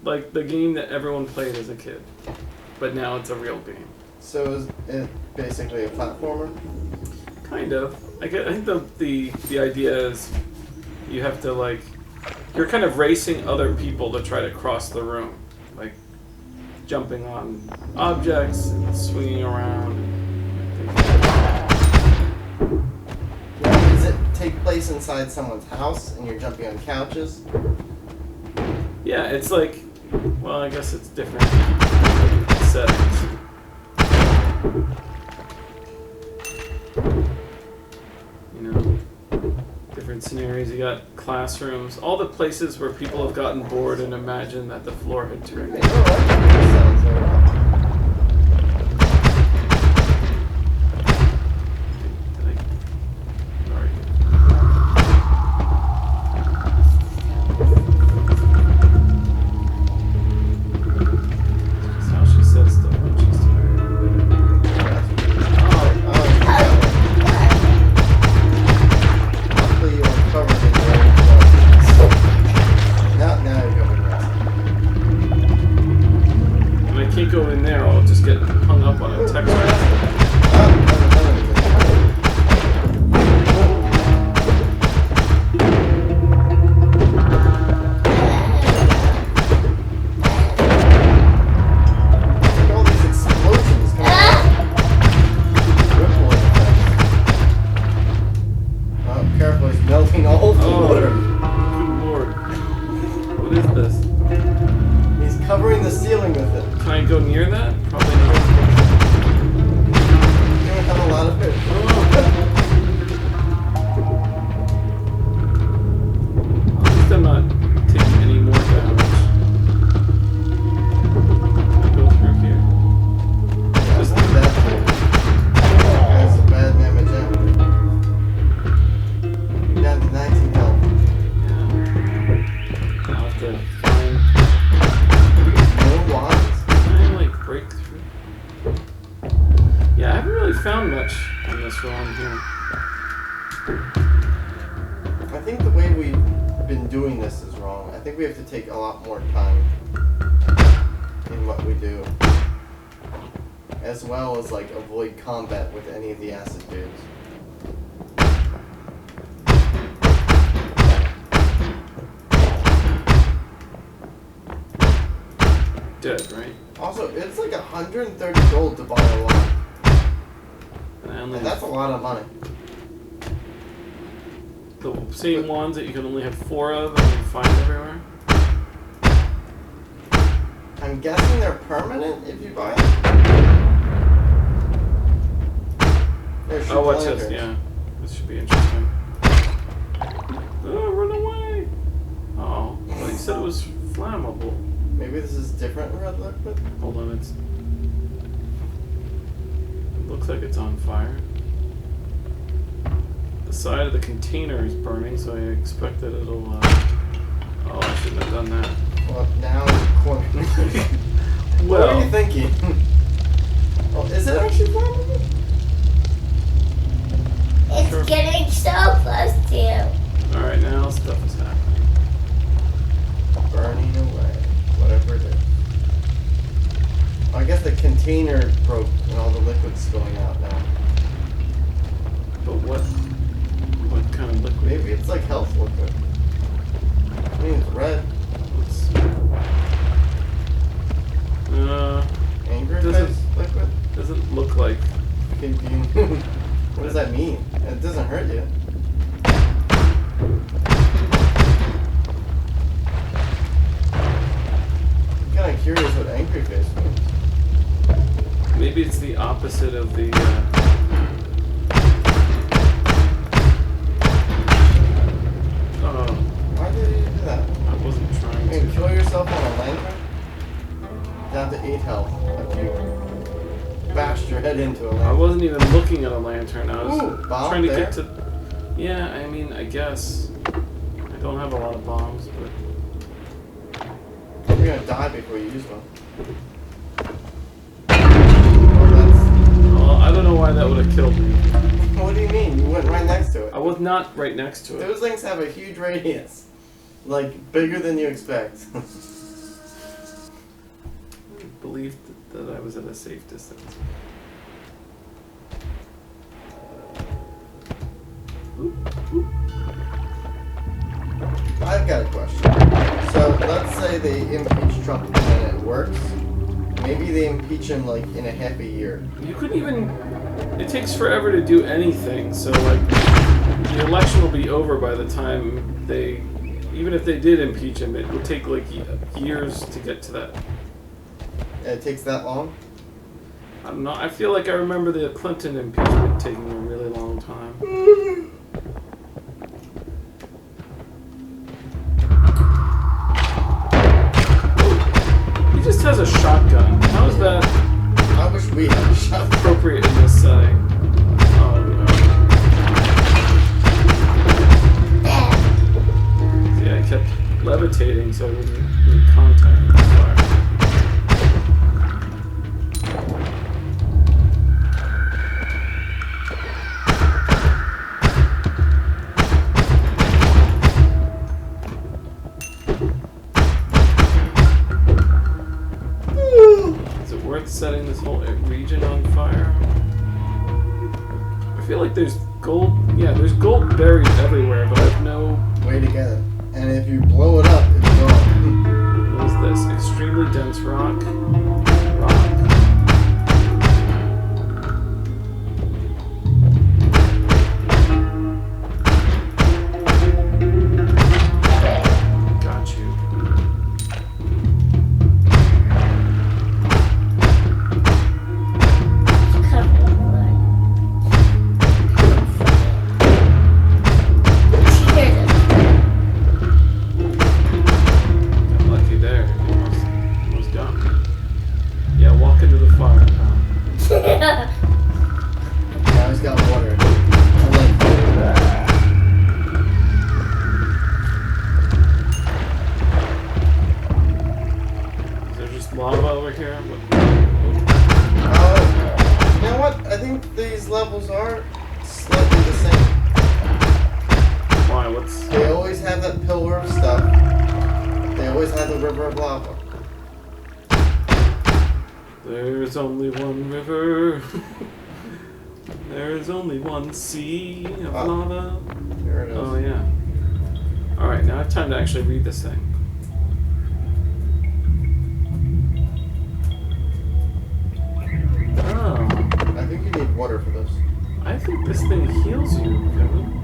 Like the game that everyone played as a kid. But now it's a real game. So is it basically a platformer? Kind of. I think the idea is you have to, like, you're kind of racing other people to try to cross the room, like jumping on objects and swinging around. Does it take place inside someone's house and you're jumping on couches? Yeah, it's like, well, I guess it's different settings. You know, different scenarios. You got classrooms, all the places where people have gotten bored and imagined that the floor had turned. Go in there, I'll just get hung up on a text message. All these explosions coming out. Oh, careful, he's melting all the water. Good lord. What is this? He's covering the ceiling with it. Can I go near that? Probably not. You don't have a lot of it. At least I'm not taking any more damage. Can I go through here? Just like that. That's a bad damage out. You're down to 19 health. Yeah. I'll have to find... No wands? Can I, like, break I think the way we've been doing this is wrong. I think we have to take a lot more time in what we do. As well as like avoid combat with any of the acid dudes. Dead, right? Also, it's like 130 gold to buy a lot. And that's a lot of money. The same ones that you can only have 4 of and you find everywhere? I'm guessing they're permanent if you buy them. Oh, what's this? Yeah. This should be interesting. Oh, run away! Oh, well, you said it was flammable. Maybe this is different red liquid? Hold on, it looks like it's on fire. The side of the container is burning, so I expect that it'll, oh, I shouldn't have done that. Well, now it's corner. Well, what are you thinking? Oh, is it actually flammable? It's getting so close to you. Alright, now stuff is happening. Burning away. Whatever it is. I guess the container broke and all the liquid's going out now. But what kind of liquid? Maybe it's like health liquid. I mean, it's red. Let's see. Angry Doesn't- face liquid? Doesn't look like. What does that mean? It doesn't hurt you. I'm kind of curious what angry face means. Maybe it's the opposite of the. Why did you do that? I wasn't trying You can to. kill yourself on a lantern? Down to 8 health. If you bashed your head into a I lantern. wasn't even looking at a lantern. I was Ooh, bomb trying to there? get to. Yeah, I mean, I guess. I don't have a lot of bombs, but. You're gonna die before you use one. Well, that's... Well, I don't know why that would have killed me. What do you mean? You went right next to it. I was not right next to it. Those things have a huge radius. Like, bigger than you expect. I believed that I was at a safe distance. I've got a question. So, let's say they impeach Trump and it works. Maybe they impeach him, like, in a half a year. You couldn't even. It takes forever to do anything, so, like, the election will be over by the time they. Even if they did impeach him, it would take, like, years to get to that. It takes that long? I don't know. I feel like I remember the Clinton impeachment taking a really long time. He just has a shotgun. How is that I wish we had a shot. appropriate in this setting? Oh no. See, I kept levitating so I wouldn't make contact with the fire. Is it worth setting this whole region on fire? I feel like there's gold. Yeah, there's gold buried everywhere, but I have no. Way to get it. And if you blow it up, it's gone. What is this? Extremely dense rock. Got you. Got lucky there. Almost got me. river of lava. There's only one river. There's only one sea of lava. Here it is. Oh, yeah. Alright, now I have time to actually read this thing. Oh. I think you need water for this. I think this thing heals you, Kevin.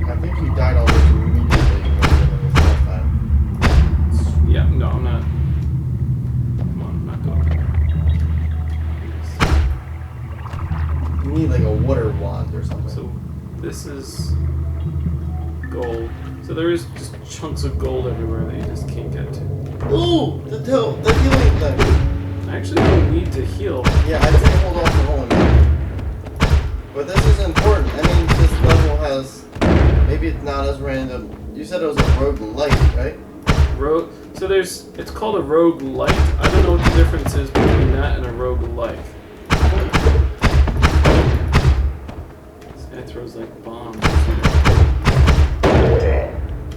I think you died almost immediately when you did this last time. Yeah, no, I'm not. Come on, I'm not doing it. You need like a water wand or something. So, this is gold. So there is just chunks of gold everywhere that you just can't get to. Ooh! The healing thing! I actually don't need to heal. Yeah, I'd say hold off the holy man. But this is important. I mean, this level has... Maybe it's not as random. You said it was a rogue light, right? So it's called a rogue light. I don't know what the difference is between that and a rogue like. This guy throws like bombs.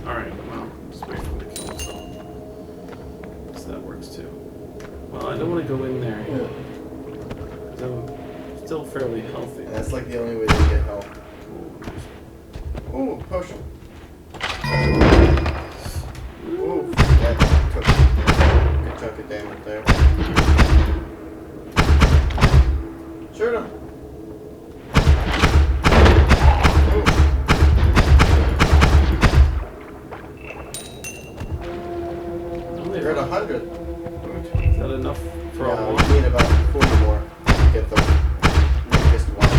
Alright, well, just wait for him to kill himself. So that works too. Well, I don't want to go in there yet. Because I'm still fairly healthy. And that's like the only way to get help. Ooh, potion. Ooh, that took a good chunk of damage there. Shoot him. You're at 100. Is that enough for all? Yeah, we need about 40 more to get the weakest one.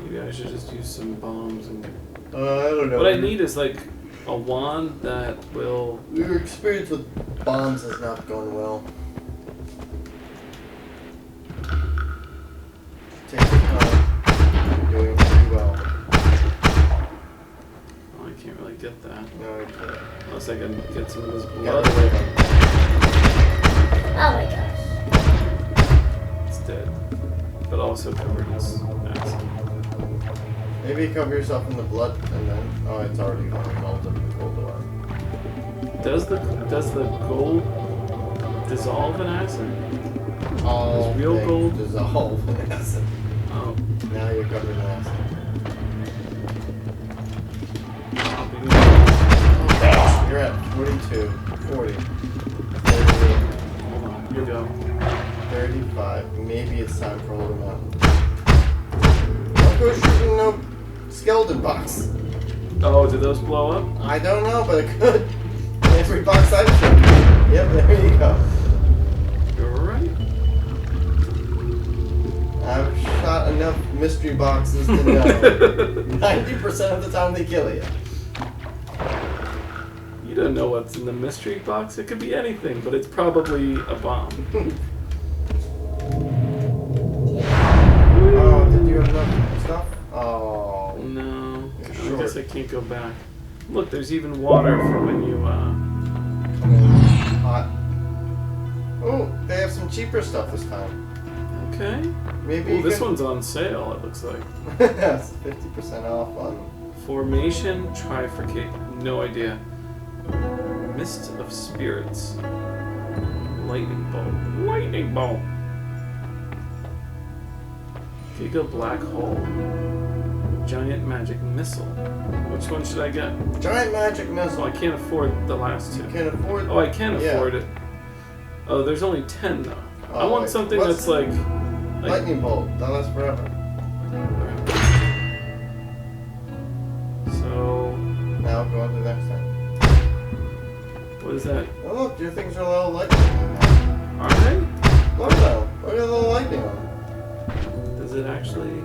Maybe I should just use some bombs and. I don't know. What I need is like a wand that will. Your experience with bombs has not gone well. Take your time. You're doing pretty well. Oh, I can't really get that. No, you can't. Unless I can get some of this You blood. gotta wait on it. Oh my gosh. It's dead. But also covered in acid. Maybe cover yourself in the blood and then... Oh, it's already going to melt up the gold ore. Does the gold dissolve in acid? All Does real things gold dissolve in acid. Oh. Now you're covered in acid. You're at 42, 40, 38, Hold on. Here we go. 35. Maybe it's time for Holy Mountain. Don't go shooting no skeleton box. Oh, did those blow up? I don't know, but it could. Every box I've shot. Yep, there you go. You're right. I've shot enough mystery boxes to know 90% of the time they kill you. You don't know what's in the mystery box. It could be anything, but it's probably a bomb. Oh, did you have enough stuff? Oh. No. You're I short. guess I can't go back. Look, there's even water for when you, Come in hot. Oh, they have some cheaper stuff this time. Okay. Maybe Ooh, you this can... one's on sale, it looks like. That's 50% off on... Formation trifurcate. No idea. Mist of spirits. Lightning bolt. Lightning bolt. Giga black hole. Giant magic missile. Which one should I get? Giant magic Oh, missile. I can't afford the last two. You can't afford... Oh, I can Yeah. afford it. Oh, there's only 10 though. I Oh, want wait, something what's- that's like Lightning bolt. That lasts forever. So, Now go on to the next thing. what is that? Oh look, your things are a little lightning. Are they? Look at them. Look at the little lightning on them. Does it actually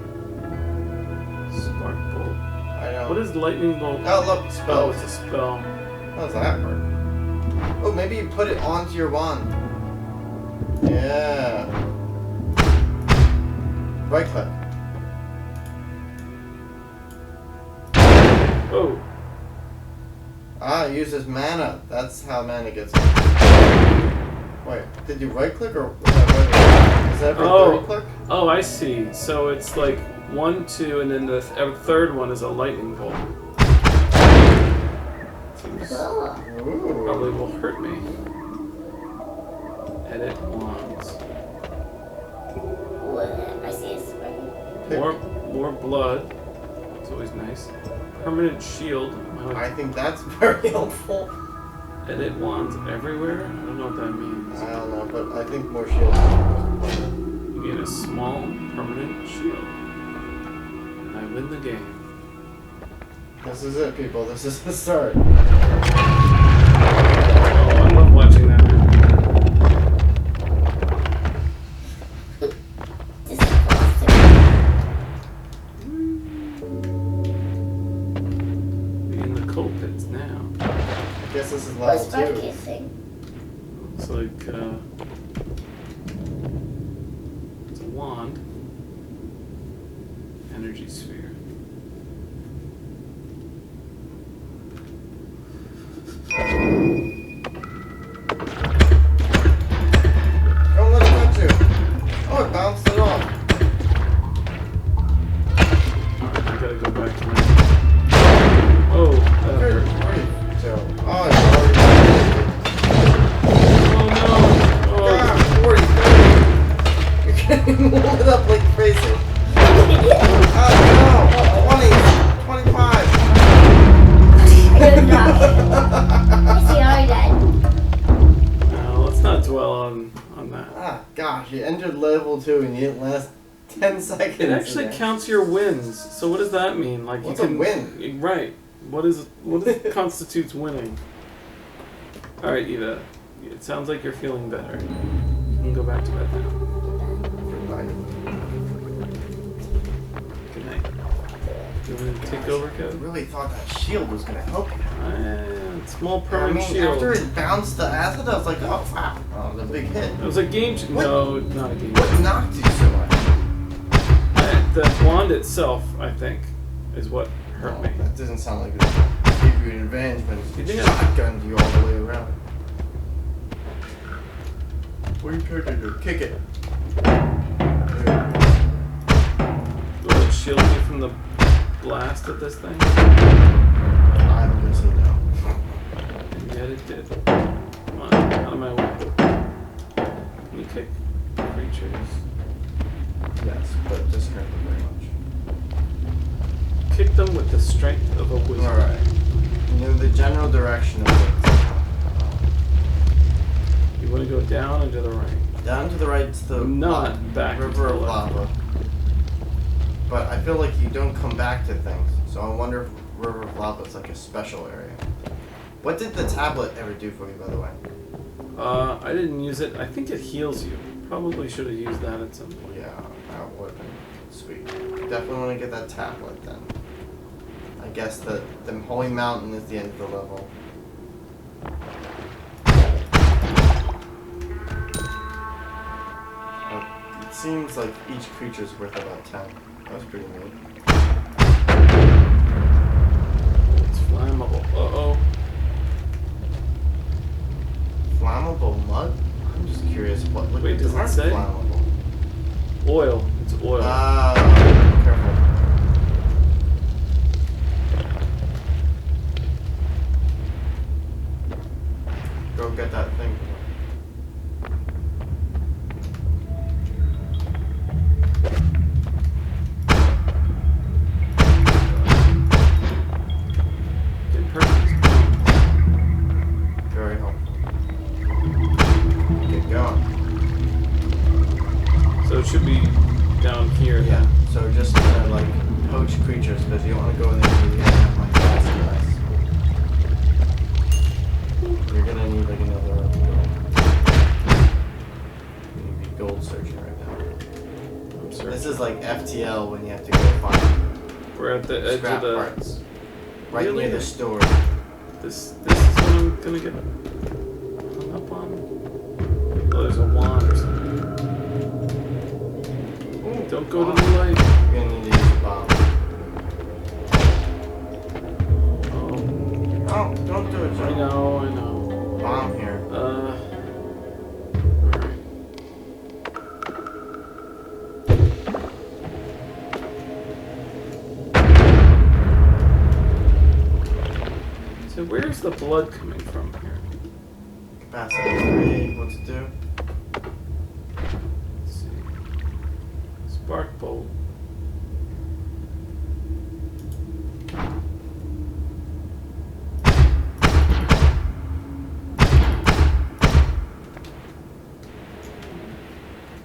spark bolt? I know. What is lightning bolt? Oh look, Oh, spells. it's a spell. How does that work? Oh, maybe you put it onto your wand. Yeah. Right click. Oh, Ah, it uses mana. That's how mana gets. Wait, did you right click or was that right? Is that every third click? oh, I see. So it's like 1, 2, and then the third one is a lightning bolt. Seems Cool. Ooh. probably will hurt me. Edit wands. What? I see a spring. More blood. It's always nice. Permanent shield. I think that's very helpful. Edit wands everywhere? I don't know what that means. I don't know, but I think more shields. You get a small permanent shield. And I win the game. This is it, people. This is the start. Oh, I love watching that. This is awesome. We're in the coal pits now. I guess this is What's level 2. focusing? Looks like it's a wand. Energy sphere. Don't let it touch you. Oh, it bounced it off. Alright, I gotta go back to my. Oh, that Where hurt. are you, Joe? Oh, it's already. Oh no! God, 40, 30. You're getting lit up like crazy. Oh no! 20, 25. I don't know. Is he already dead? No, let's not dwell on that. Ah, gosh, you entered level 2 and you didn't last 10 seconds. It actually counts your wins. So what does that mean? Like What's you a can win? Right. What constitutes winning? All right, Eva. It sounds like you're feeling better. You can go back to bed now. Good night. You want to take over, I Kev? really thought that shield was gonna help you. Small I permanent mean, shield. after it bounced the acid, I was like, oh wow, that was a big hit. It was a game. No, not a game. What knocked you so much? The wand itself, I think, is what hurt Oh, me. that doesn't sound like it would give you an advantage when You it think shotgunned you all the way around. What are you trying to do? Kick it. Will it shield me from the blast of this thing? I'm gonna say no. And yet it did. Come on, out of my way. Can you kick creatures? Yes, but it doesn't hurt them very much. Kick them with the strength of a wizard. Alright. You know the general direction of it. You want to go down and to the right. Down to the right to the Not back to river the of left. lava. But I feel like you don't come back to things. So I wonder if river of lava is like a special area. What did the tablet ever do for you, by the way? I didn't use it. I think it heals you. Probably should have used that at some point. Yeah, that would have been sweet. Definitely want to get that tablet then. I guess the Holy Mountain is the end of the level. It seems like each creature's worth about 10. That was pretty neat. It's flammable. Uh-oh. Flammable mud? I'm just curious what Wait, liquids does it aren't say? flammable. Oil. It's oil. Ah, careful. Go get that thing. Get perfect. Very helpful. Get going. So it should be down here. Yeah, so just like poach creatures because you don't want to go in there and you have my gas. You're gonna need like another gold. You need to be gold searching right now. I'm sorry. This is like FTL when you have to go find We're at the edge scrap of the. parts. Right Really? near the store. This is what I'm gonna get hung up on. Oh, there's a wand or something. Ooh, Don't go to bomb. the light. You're gonna need to use a bomb. Oh, Oh, don't do it, I Joe. know, I know. Bomb here. Alright. So Where's the blood coming from here? Capacity 3, what's it do? Let's see. Spark bolt.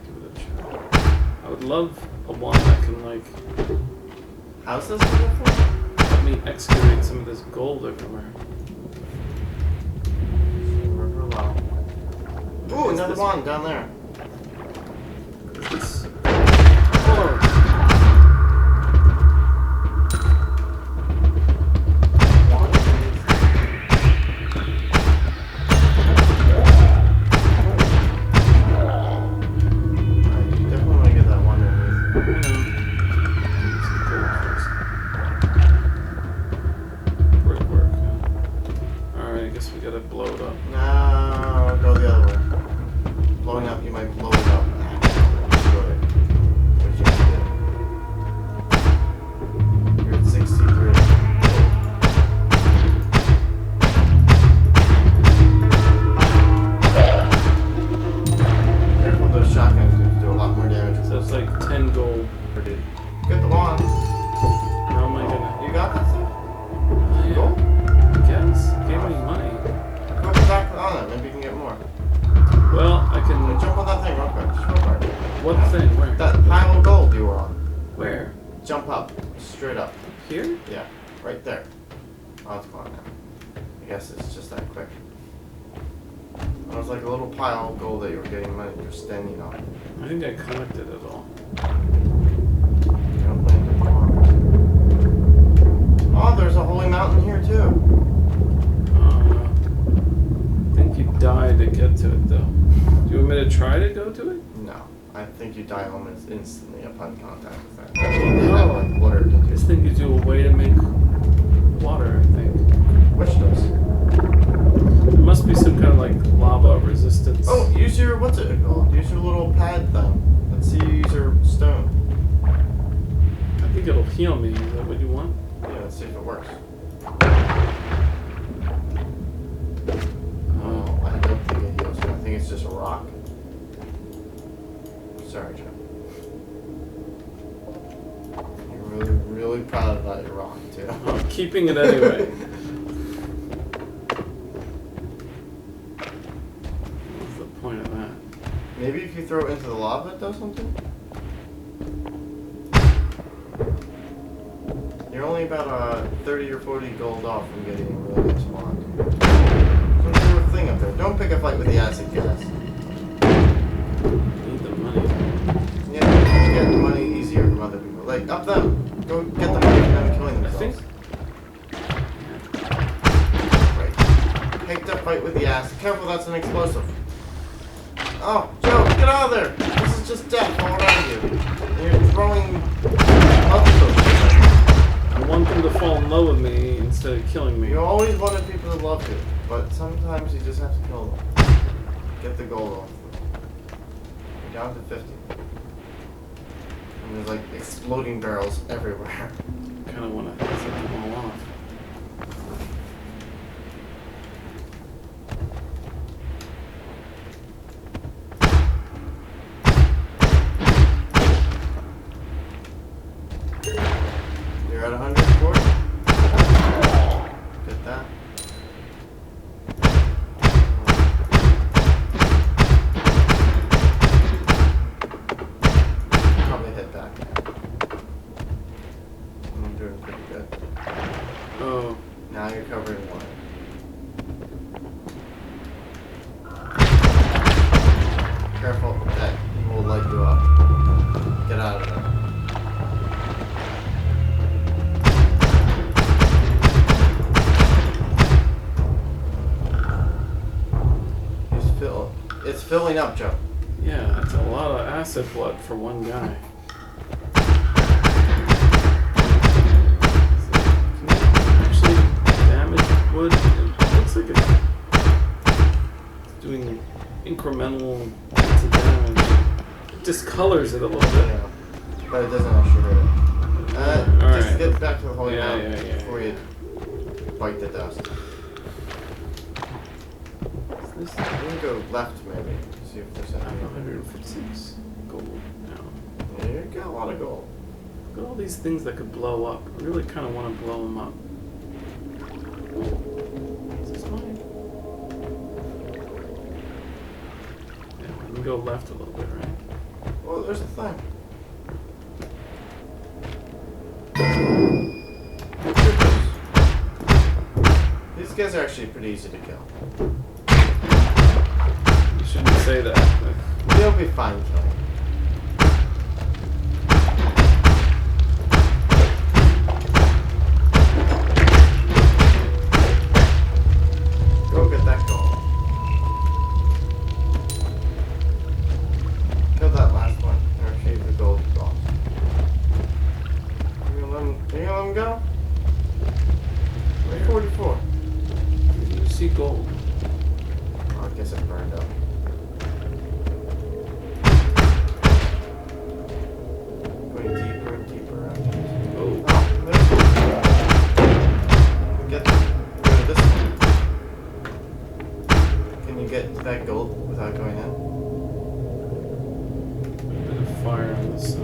Give it a try. I would love a one that can like How's this looking for? help me excavate some of this gold everywhere. Ooh, another one down there. This. Oh. Definitely want to get that one underneath. Work. Alright, I guess we gotta blow it up. No, go the other way. Blowing up, you might blow it up. Destroy it. What you have to do. You're at 63. Careful, those shotguns do a lot more damage. So it's like 10 gold. Dude. Get the wand. How am I gonna? You got that stuff? Yeah, Gold? I guess. Give me money. Go back on it. Maybe you can get more. Well, I can. Jump on that thing real quick. Just real quick. What thing? Where? That pile of gold you were on. Where? Jump up. Straight up. Here? Yeah. Right there. Oh, it's gone now. I guess it's just that quick. It was like a little pile of gold that you were getting money just standing on. I think I collected it all. You don't land it on. Oh, there's a holy mountain here too. I think you die to get to it though. Do you want me to try to go to it? No. I think you die almost instantly upon contact with that. They have like water to do. This thing gives you a way to make water, I think. Which does? There must be some kind of like lava resistance. Oh, use your, what's it called? Use your little pad thing. Let's see you use your stone. I think it'll heal me. Is that what you want? Yeah, let's see if it works. Oh. Oh, I don't think it heals you. I think it's just a rock. Sorry, Joe. You're really, really proud about your rock, too. I'm keeping it anyway. What's the point of that? Maybe if you throw it into the lava, it does something? You're only about 30 or 40 gold off from getting a really nice wand. So do a thing up there. Don't pick a fight with the acid gas. Need the money. Yeah, you get the money easier from other people. Like, up them. Go get the money from them killing I themselves. think. Right. Pick the fight with the acid. Careful, that's an explosive. Oh, Joe, get out of there! This is just death all around you. And you're throwing obstacles. I want them to fall in love with me instead of killing me. You always wanted people to love you, but sometimes you just have to kill them. Get the gold off them. You're down to 50. And there's like exploding barrels everywhere. Kind of want to set them all off. You're at 100 score? Get that. Probably hit back. I'm doing pretty good. Oh, Now you're covering one. Careful, that will light you up. Get out of there. It's filling up, Joe. yeah, that's a lot of acid blood for one guy. Can you actually damage wood? It looks like it's doing incremental damage. It discolors it a little bit. Yeah. But it doesn't actually hurt it. Just Alright. get back to the holy Yeah, mountain yeah. before you bite the dust. We can go left maybe. See if there's I have anything. 156 gold now. Yeah, you got a lot of gold. Look at all these things that could blow up. I really kind of want to blow them up. Is this mine? Yeah, we can go left a little bit, right? Well, there's a thing. These guys are actually pretty easy to kill. You shouldn't say that. But They'll be fine killing. Go get that gold. Kill that last one and retrieve the gold box. Are you gonna let him go? We're 44. you see gold. Oh, I guess it burned up. Going deeper and deeper. Oh, Oh, there's gold. Get rid of this one. Can you get to that gold without going in? a bit of fire on the side.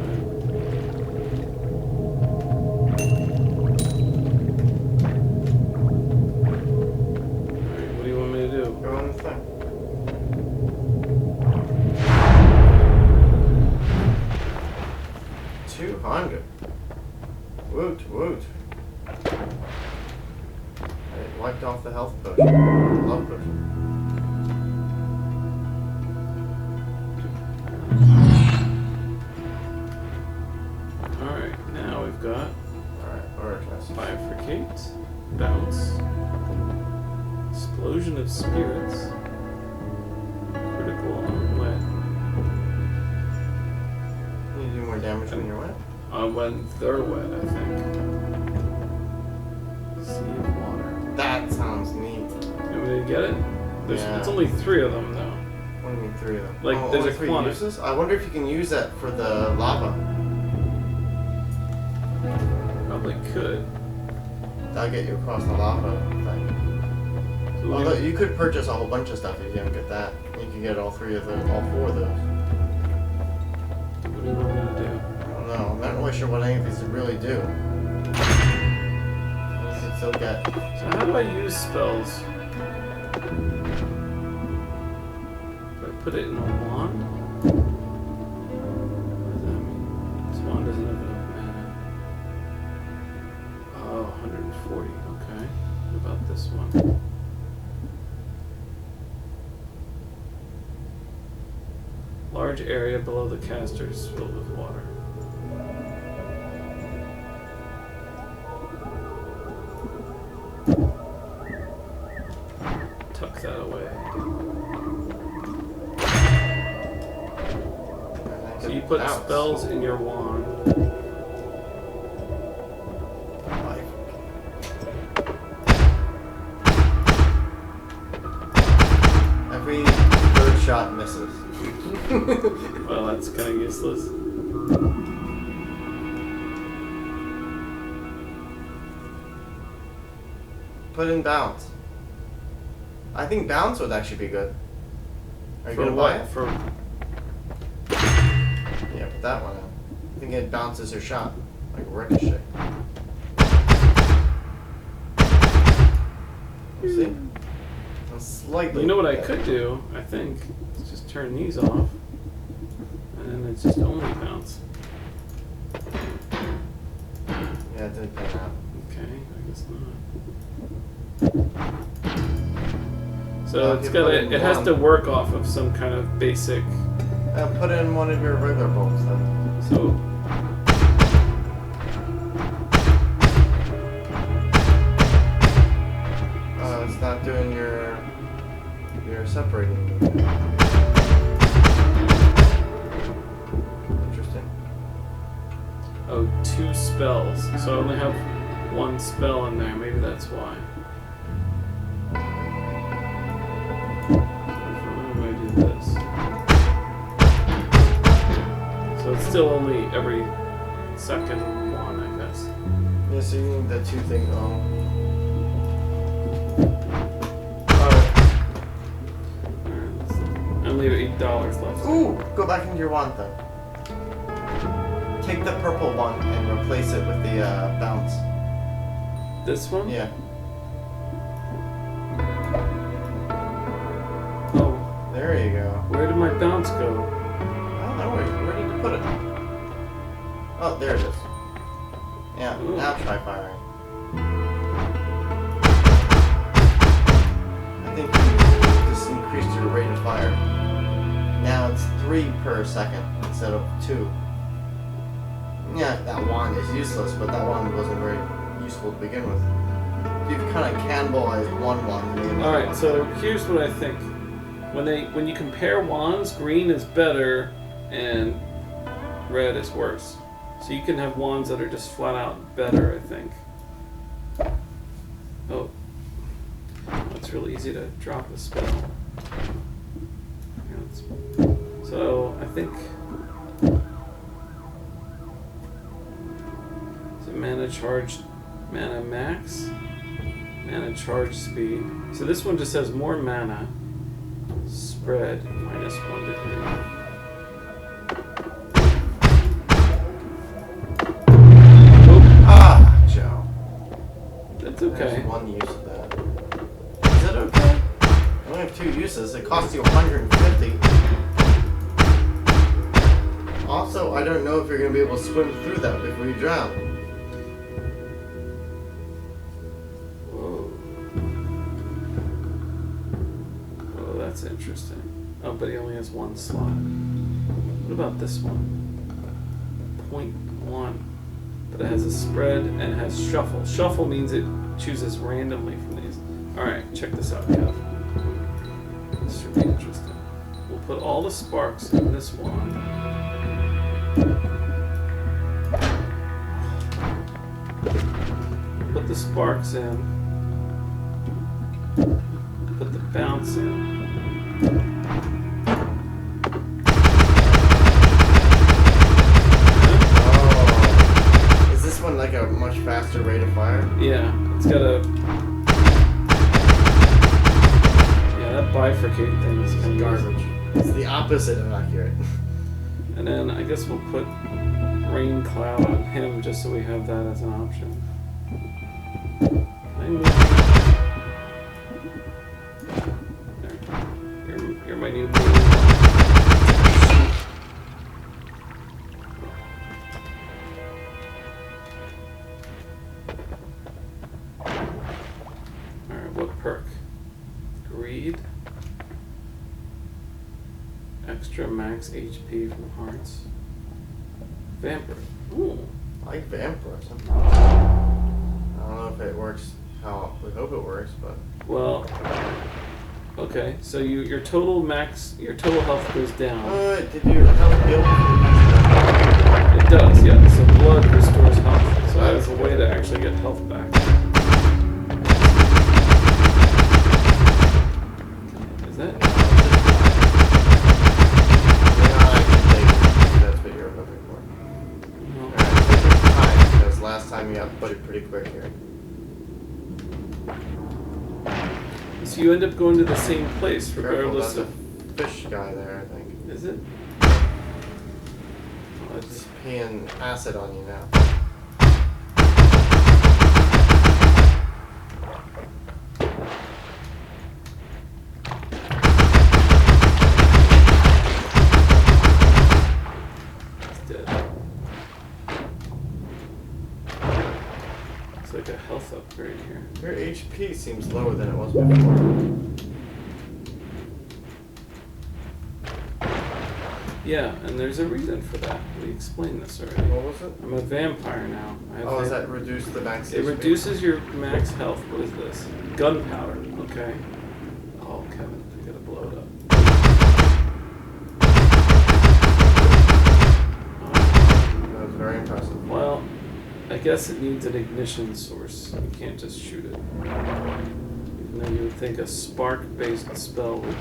Alright, what do you want me to do? Go on the thing. $200. Woot, woot. I wiped off the health potion. Love potion. Alright, now we've got Alright, organize. bifurcate, bounce, explosion of spirits, critical on wet. You do more damage when you're wet? When they're wet, I think. Sea of water. That sounds neat. You want me to get it? Yeah. It's only 3 of them, though. What do you mean 3 of them? Like, there's only a 3 quantity. uses? I wonder if you can use that for the lava. Probably could. That'll get you across the lava thing. So Although you could purchase a whole bunch of stuff if you don't get that. You can get all 4 of those. what do you want me to do? I don't know. I'm not really sure what any of these really do. You can still get. So how do I use spells? Do I put it in a wand? What does that mean? This wand doesn't have enough mana. Oh, 140. Okay. What about this one? Large area below the caster is filled with water. Tuck that away. So you put Bounce. spells in your wand. Life. Every third shot misses. Well, that's kind of useless. Put in bounce. I think bounce would actually be good. Are you For gonna what? buy it? For Yeah, put that one in. I think it bounces your shot. Like ricochet. See? It's slightly. you know what I better. could do? I think is just turn these off, and then it's just only bounce. Yeah, it did pan out. Okay, I guess not. So Well, it's if you got put it. in It has one- to work off of some kind of basic. Put in one of your regular bolts then. So It's not doing your separating. Interesting. oh, 2 spells. So I only have 1 spell in there. Maybe that's why. What do I do this? So it's still only every second one, I guess. Yeah, so you need the 2 thing only have $8 left. Ooh! Go back into your wand thing. Take the purple one and replace it with the bounce. This one? Yeah. Oh, There you go. where did my bounce go? Oh, no worries. Where did you put it? Oh, there it is. Yeah, Ooh. now try firing. I think you just increased your rate of fire. Now it's 3 per second instead of 2. Yeah, that wand is useless, but that wand wasn't very useful to begin with. You've kind of cannibalized one wand. to make another Alright, one so better. here's what I think. When you compare wands, green is better and red is worse. So you can have wands that are just flat out better, I think. Oh. It's really easy to drop a spell. Yeah, so I think mana charge, mana max, mana charge speed. So this one just has more mana. Spread -1 degree. Ah, Joe. That's okay. There's one use of that. Is it okay? I only have 2 uses. It costs you 150. Also, I don't know if you're going to be able to swim through that before you drown. Whoa. Oh, that's interesting. Oh, but he only has 1 slot. What about this one? 0.1. But it has a spread and it has shuffle. Shuffle means it chooses randomly from these. Alright, check this out, Kev. This should be interesting. We'll put all the sparks in this wand. Put the sparks in. Put the bounce in. Oh. Is this one like a much faster rate of fire? Yeah, it's got a. Yeah, that bifurcate thing is kind of Garbage. It's the opposite of accurate. And then I guess we'll put rain cloud on him just so we have that as an option. Can I move? There. You're my new move. Alright, what perk? Greed. Extra max HP from hearts. Vampire. Ooh. I like vampirism. I don't know if it works how we hope it works, but Well, okay. So your total health goes down. did your health build? It does, yeah. So blood restores health. So I have a way to actually get health back. Is that? Last time you got put it pretty quick here. So you end up going to the same place Careful, regardless that's of. a fish guy there, I think. Is it? Oh, it's, He's peeing acid on you now. it's dead. It's like a health upgrade here. Your HP seems lower than it was before. Yeah, and there's a reason for that. We explained this already. What was it? I'm a vampire now. I have Oh, does that reduce the max It HP? reduces your max health. What is this? Gunpowder. Okay. Oh, Kevin, I gotta blow it up. That was very impressive. Well, I guess it needs an ignition source. You can't just shoot it. Even though you would think a spark-based spell would.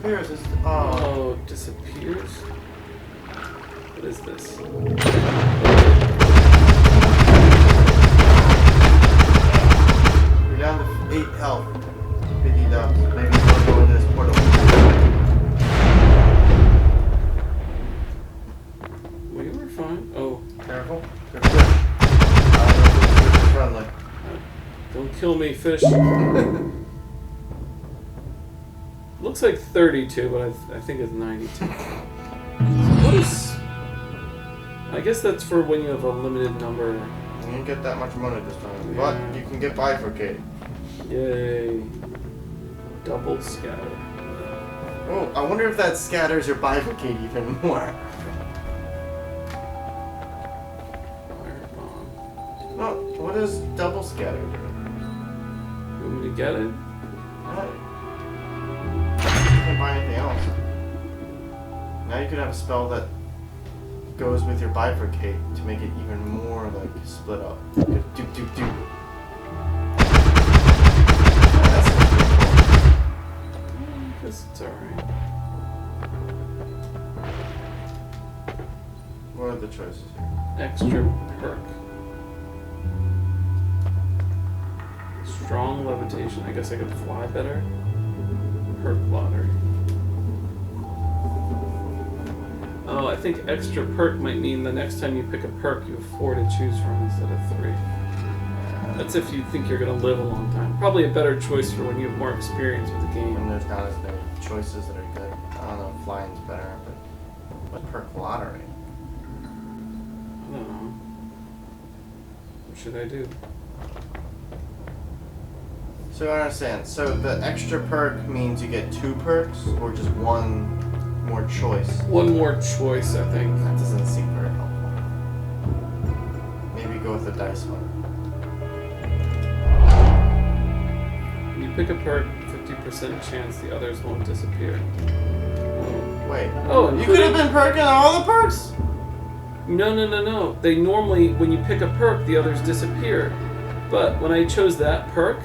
disappears. It's, Oh, it disappears? What is this? You're down to 8 health. 50 dubs. Maybe we'll go into this portal. We were fine. Oh, Careful. Good fish. I don't know if this fish is friendly. don't kill me, fish. Looks like 32, but I think it's 92. What is... I guess that's for when you have a limited number. You didn't get that much money this time. Yeah. But you can get bifurcated. Yay. Double scatter. Oh, I wonder if that scatters or bifurcate even more. Firebomb. Oh, what does double scatter do? You want me to get it? What? You can't buy anything else. Now you could have a spell that goes with your bifurcate to make it even more like split up. You could do. That's pretty I guess it's alright. cool. What are the choices here? Extra perk. Strong levitation. I guess I could fly better. Perk lottery. Oh, I think extra perk might mean the next time you pick a perk, you have 4 to choose from instead of 3. That's if you think you're going to live a long time. Probably a better choice for when you have more experience with the And game. there's not as many choices that are good. I don't know if flying's better, but what perk lottery? I don't know. What should I do? So I understand. So the extra perk means you get 2 perks or just 1 more choice? One more choice, I think. That doesn't seem very helpful. Maybe go with the dice one. When you pick a perk, 50% chance the others won't disappear. Wait. Oh, You could have been perking all the perks? No. They normally, when you pick a perk, the others disappear. But when I chose that perk,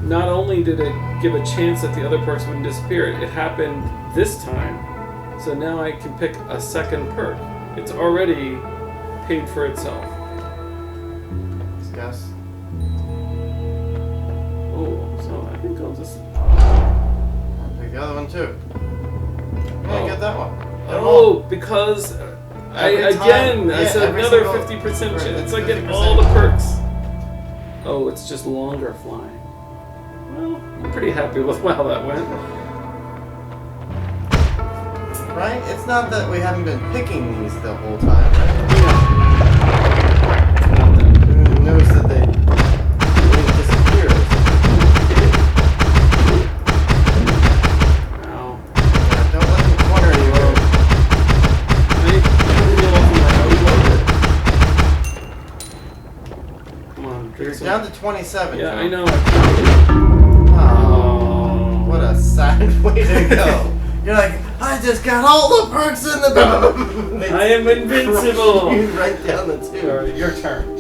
not only did it give a chance that the other perks wouldn't disappear, it happened this time. So now I can pick a second perk. It's already paid for itself. Let's guess. Oh, so I think I'll just... I'll pick the other one too. Yeah, Oh. get that one. Get 'em all. Oh, because Every time. I Yeah, said every another single- 50% right, chance. it's I get 50%. all the perks. Oh, it's just longer flying. Well, I'm pretty happy with how that went. Right? It's not that we haven't been picking these the whole time, right? Who knows that they disappear? Wow. Yeah, don't let them corner you. Come on, You're drink some. down to 27. Yeah, Joe. I know. Oh, what a sad way to go. You're like, I just got all the perks in the I am invincible. You right down the tube. Alright, your turn.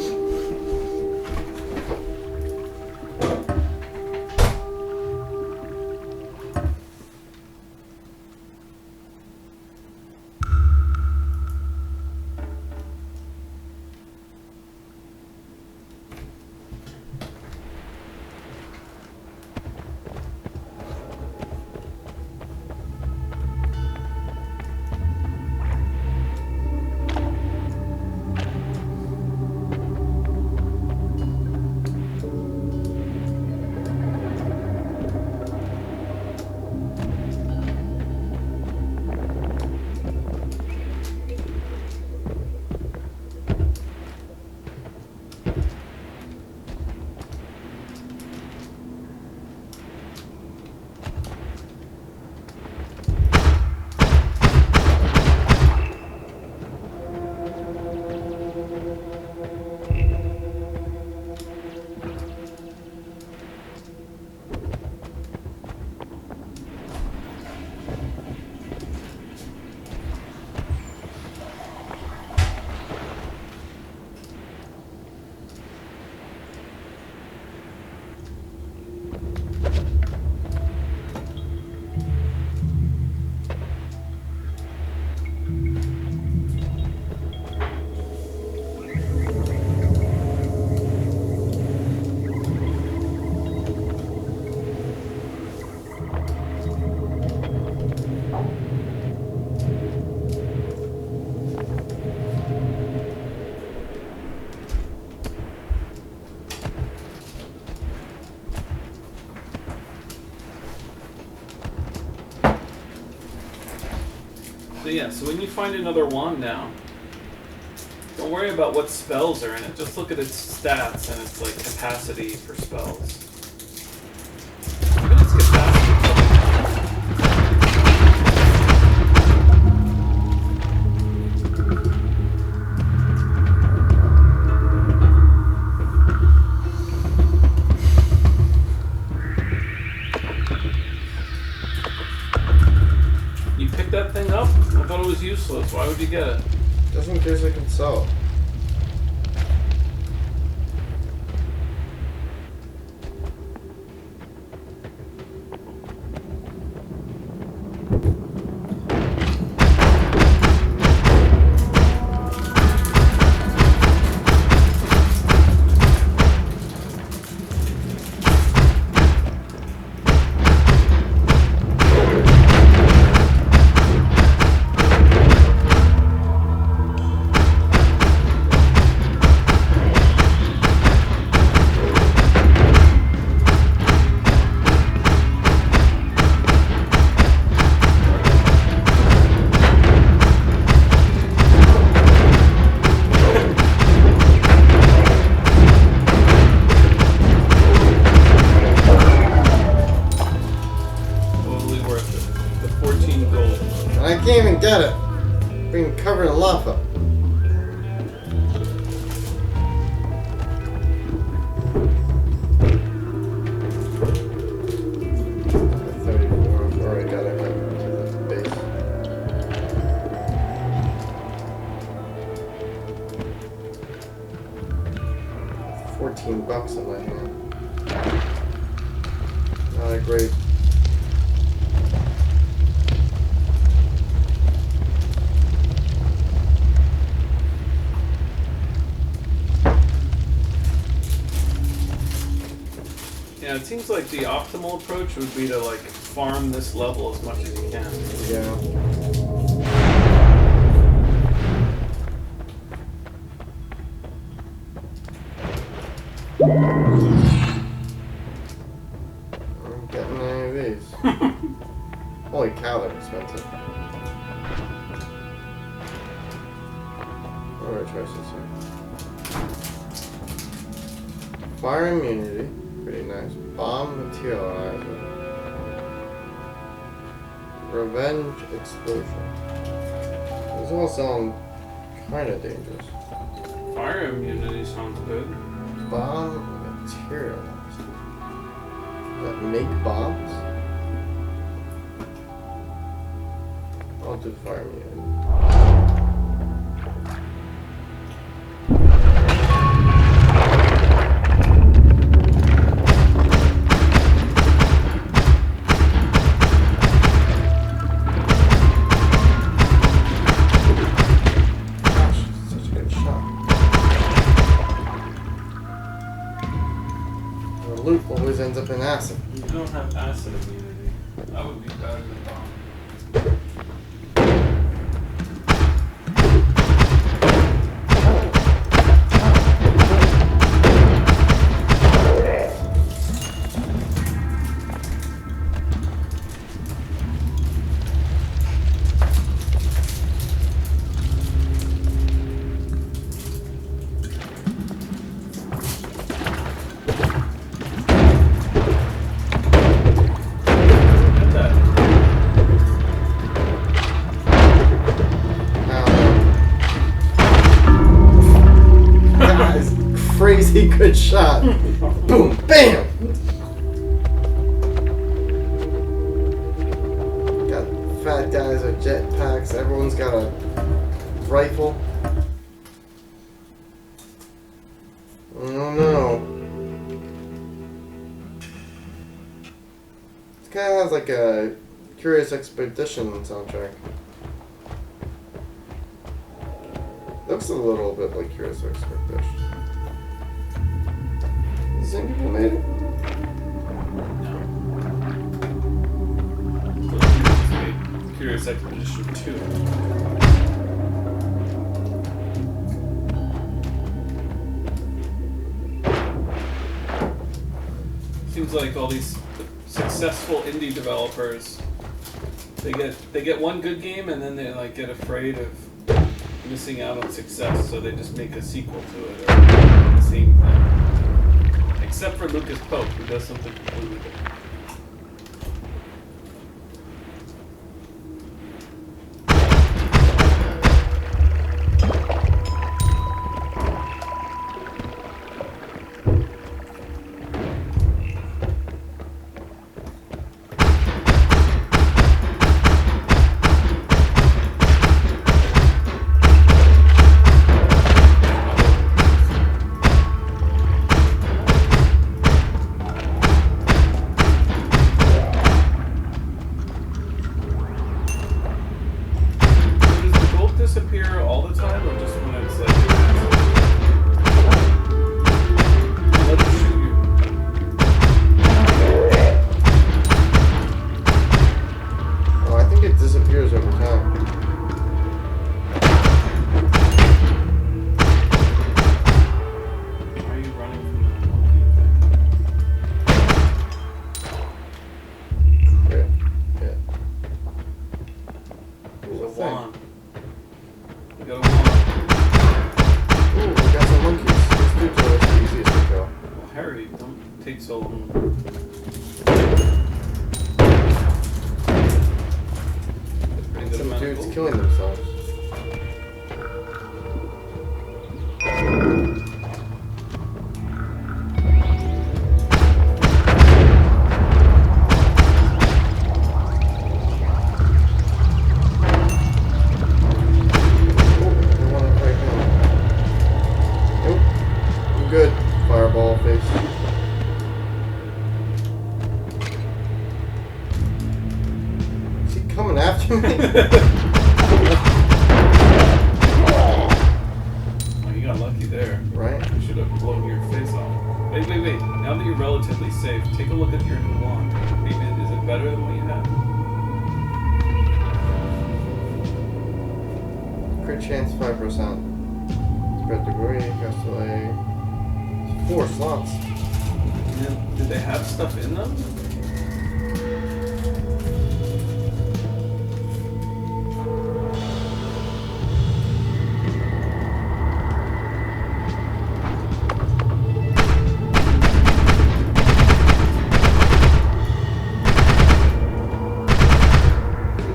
So yeah, so when you find another wand now, don't worry about what spells are in it. Just look at its stats and its like capacity for spells. Look at its capacity. You picked that thing up? I thought it was useless. Why would you get it? Just in case I can sell it. I can't even get it. Being covered in lava. Already got it right to the base. $14 in my hand. Not a great. Yeah, it seems like the optimal approach would be to like farm this level as much as you can. Yeah. I'm getting any of these. Holy cow, they're expensive. What are our choices here? Fire immunity. Pretty nice. Bomb materializer. Revenge explosion. Those all sound kind of dangerous. Fire immunity sounds good. Bomb materializer. That make bombs? I'll do fire immunity. Loot always ends up in acid. You don't have acid immunity. That would be better than bomb. Crazy good shot. Boom, bam. Got fat guys with jetpacks. Everyone's got a rifle. Oh no. This guy has like a Curious Expedition soundtrack. Looks a little bit like Curious Expedition. The same people made it? No. Curious Expedition 2. Seems like all these successful indie developers They get one good game and then they like get afraid of missing out on success, so they just make a sequel to it or the same thing. Except for Lucas Pope, who does something completely different. Disappear all the time, or just when it's like let it shoot you? Oh, I think it disappears over time. Why are you running from that monkey thing? Yeah. There's a Thing. wand. We got a wand. Ooh, we got some monkeys. Let's do the easiest to kill. Well, Harry, don't take so long. Pretty good Some amount of dudes gold. killing themselves. Good. Fireball face. Is he coming after me? Oh, you got lucky there. Right? You should have blown your face off. Wait. Now that you're relatively safe, take a look at your new wand. Maybe is it better than what you had? Crit chance 5%. Spread debris, cast away. 4 slots. Did they have stuff in them?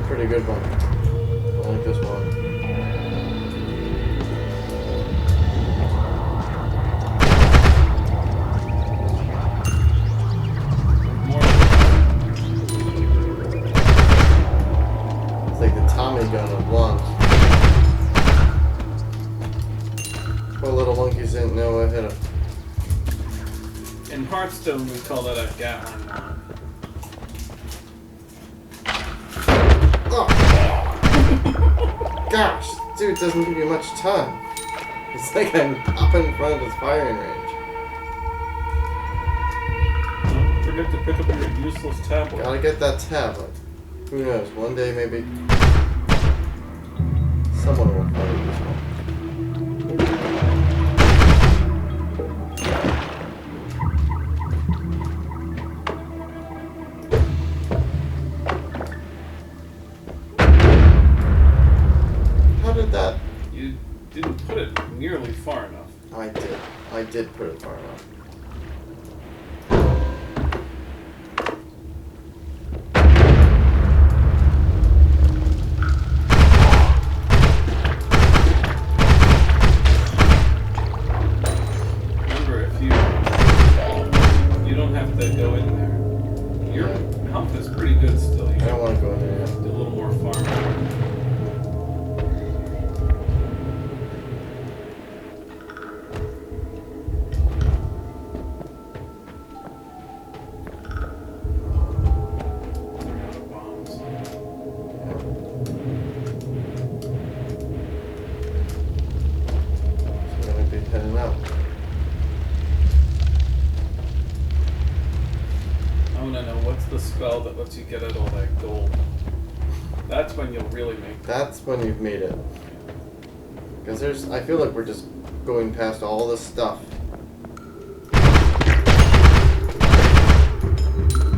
Pretty good one. I like this one. It's like the Tommy gun of wands. Poor little monkeys didn't know what hit him. In Hearthstone, we call that a Gatling wand. Oh. Gosh, dude doesn't give you much time. It's like I'm up in front of his firing range. Don't forget to pick up your useless tablet. Gotta get that tablet. Who knows? One day maybe someone will find this one. How did that? You didn't put it nearly far enough. I did. I did put it far enough. Remember, if you don't have to go in there. Your health is pretty good still. You I don't want to go in there yet. do a little more farming. So I'm gonna be heading out. I want to know what's the spell that lets you get at all that gold. That's when you'll really make. That's when you've made it. Because I feel like we're just going past all this stuff.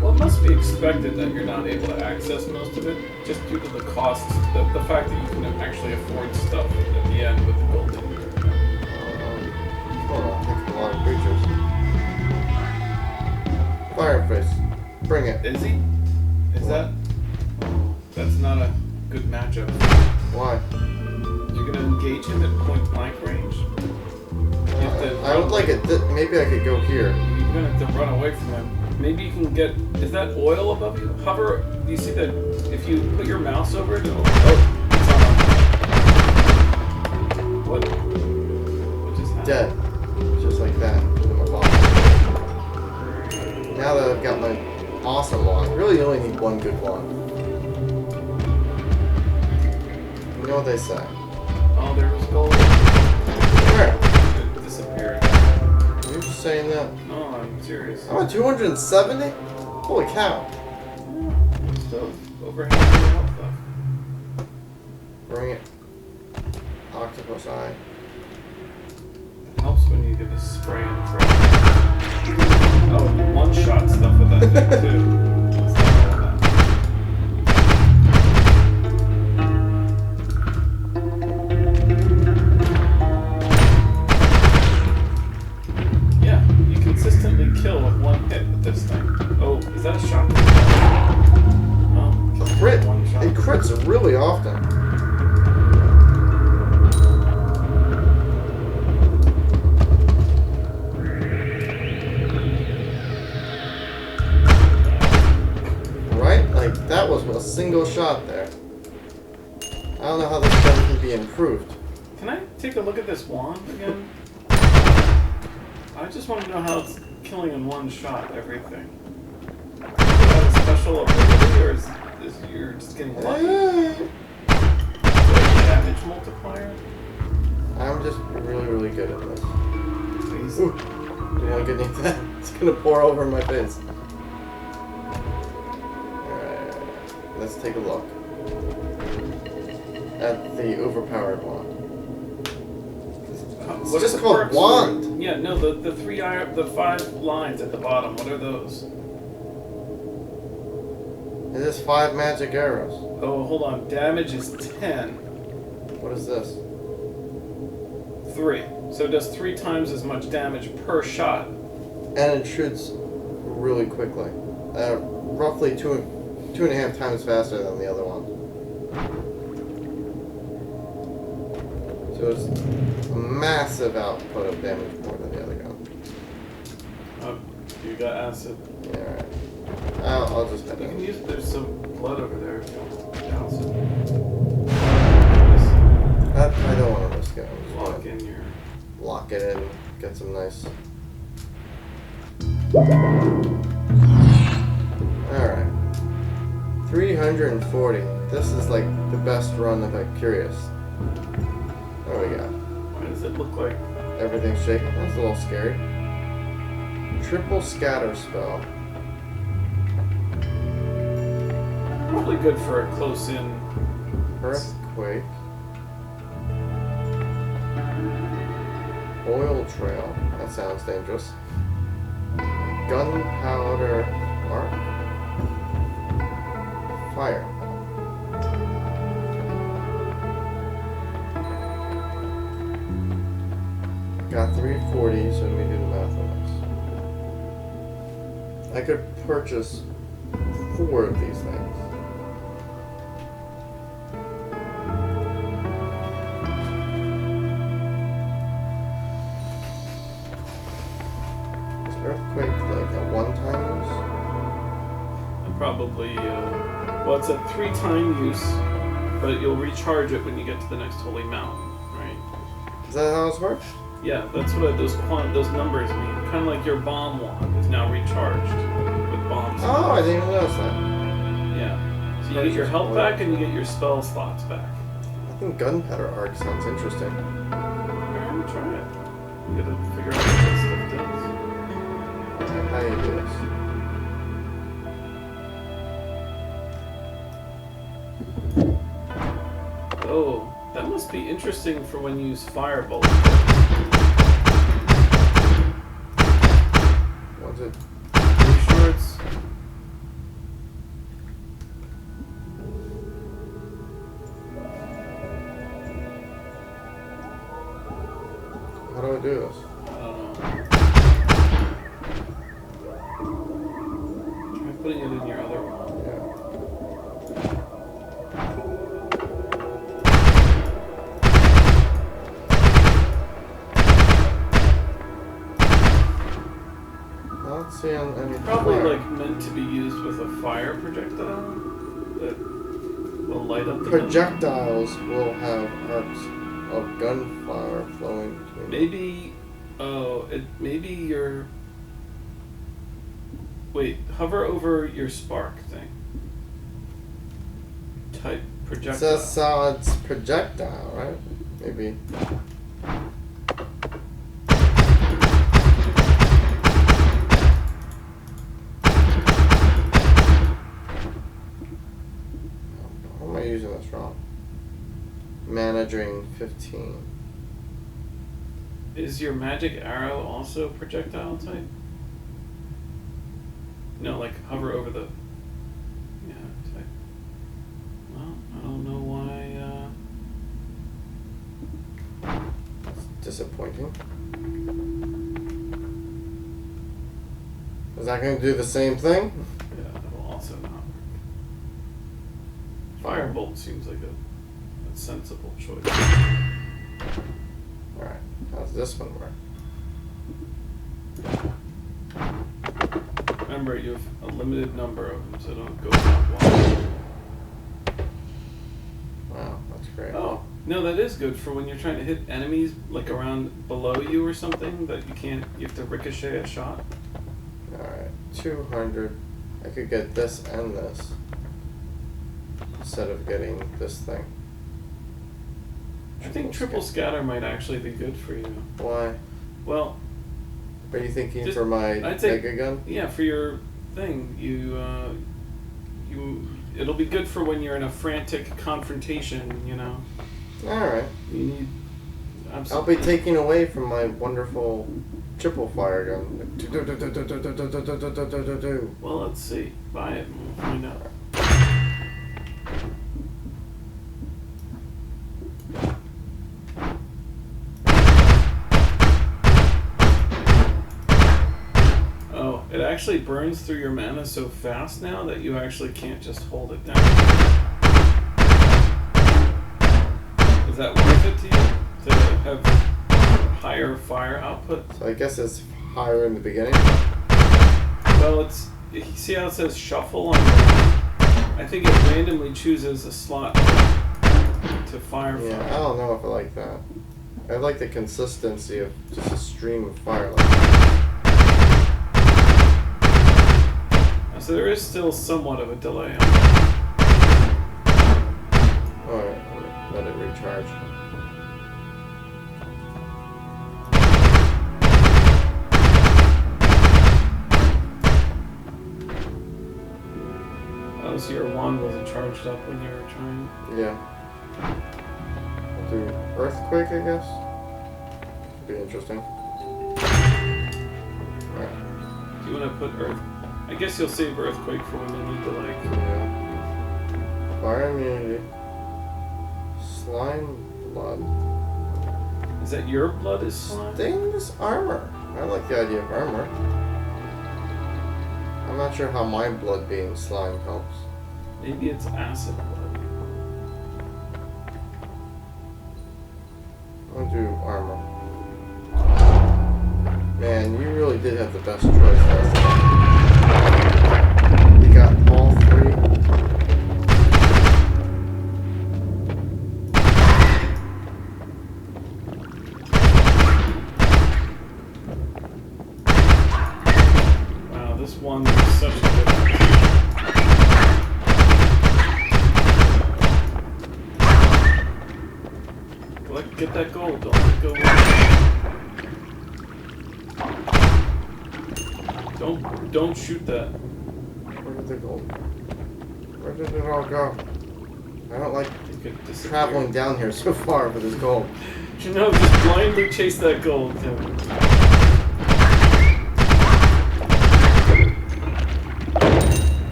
Well, it must be be expected that you're not able to access most of it, just due to the costs, the fact that you can actually afford stuff at the end with the building. Hold on, that's a lot of creatures. Fireface, bring it. Is he? Is that? Oh, that's not a good matchup. Why? You're gonna engage him at point blank range. You have to I would like it. Maybe I could go here. You're gonna have to run away from him. Maybe you can get. Is that oil above you? Hover. Do you see that? If you put your mouse over it, it'll. Oh, it's on. What? What just happened? Dead. Just like that. In my body. Now that I've got my awesome wand. Really, you only need one good wand. You know what they say. Oh, there was gold. Where? It disappeared. You're just saying that. No, I'm serious. I'm at 270? Holy cow. Still overhanging health though. Bring it. Octopus eye. It helps when you get a spray and throw. Oh, you one-shot stuff with that thing too. Let's not all that. Yeah, you consistently kill with one hit with this thing. Oh, is that a shotgun? No, Crit. one shot. It crits really often. Right? Like, that was a single shot there. I don't know how this gun can be improved. Can I take a look at this wand again? I just want to know how it's killing in one shot everything. Is that a special ability, or is you're just getting lucky? Is that a damage multiplier? I'm just really, really good at this. Please. Ooh. Don't want to get into that. It's gonna pour over my face. Alright. Let's take a look at the overpowered wand. It's What just are the called perks wand. for it? Yeah, no, the 5 lines at the bottom. What are those? It is 5 magic arrows. Oh, hold on. Damage is 10. What is this? 3. So it does 3 times as much damage per shot. And it shoots really quickly. Roughly 2.5 times faster than the other one. So it's a massive output of damage more than the other gun. Oh, you got acid. Yeah, alright. I'll just head You can in. use. There's some blood over there. If you douse it. I don't want to risk it. I'm just Lock gonna in your. lock it in, get some nice. Alright. 340. This is like the best run of Curious. What do we got? Why does it look like? Everything's shaking. That's a little scary. Triple scatter spell. Probably good for a close-in. Earthquake. Oil trail. That sounds dangerous. Gunpowder arc. Fire. Got 340, so let me do the math on this. I could purchase 4 of these things. Is Earthquake like a one-time Probably. Well, it's a 3-time use, but you'll recharge it when you get to the next holy mountain, right? use? Is that how this works? Yeah, that's what those numbers mean. Kind of like your bomb wand is now recharged with bombs. Oh, I didn't even notice that. Yeah. So you get your health back and you get your spell slots back. I think gunpowder arc sounds interesting. Alright, try it. You gotta figure out what this stuff does. Alright, how do you do this? Oh, that must be interesting for when you use firebolt. What's it? Are you sure it's... How do I do this? I don't know. Try putting it in your other one. I don't see any Probably fire. like meant to be used with a fire projectile that will light up the Projectiles will have arcs of gunfire flowing between. Maybe, maybe your. Wait, hover over your spark thing. Type It projectile. says it's projectile, right? Maybe. How am I using this wrong? Managing 15. Is your magic arrow also projectile type? No, like hover over the. Yeah, type. Well, I don't know why. That's disappointing. Is that going to do the same thing? Yeah, that will also not work. Firebolt seems like a sensible choice. Alright, how's this one work? Remember, you have a limited number of them, so don't go top one. Wow, that's great. Oh, no, that is good for when you're trying to hit enemies, like around below you or something, that you can't, you have to ricochet a shot. Alright, 200. I could get this and this instead of getting this thing. I think triple scatter might actually be good for you. Why? Well, Are you thinking Just- for my I'd say- mega gun? yeah, for your thing, it'll be good for when you're in a frantic confrontation, you know. Alright. You need. I'll be taking away from my wonderful triple fire gun. Well, let's see. Buy it and we'll find out. Oh, it actually burns through your mana so fast now that you actually can't just hold it down. Is that worth it to you? To have higher fire output? So I guess it's higher in the beginning. Well, it's. You see how it says shuffle on the. I think it randomly chooses a slot to fire from. Yeah, I don't know if I like that. I like the consistency of just a stream of fire like that. So there is still somewhat of a delay on it. Alright, let it recharge. Oh, so your wand wasn't charged up when you were trying. Yeah. I'll do earthquake, I guess. Be interesting. Alright. Do you want to put earth? I guess you'll save earthquake for when you need to like. Yeah. Fire immunity. Slime blood. Is that your blood is slime? Stings armor. I like the idea of armor. I'm not sure how my blood being slime helps. Maybe it's acid blood. I'll do armor. Man, you really did have the best choice last time. You got all three. Wow, this one is such a good. Get that gold. Don't let it go away. Don't shoot that. Where did it go? Where did it all go? I don't like You could disappear. traveling down here so far with this gold. You know, just blindly chase that gold, Kevin.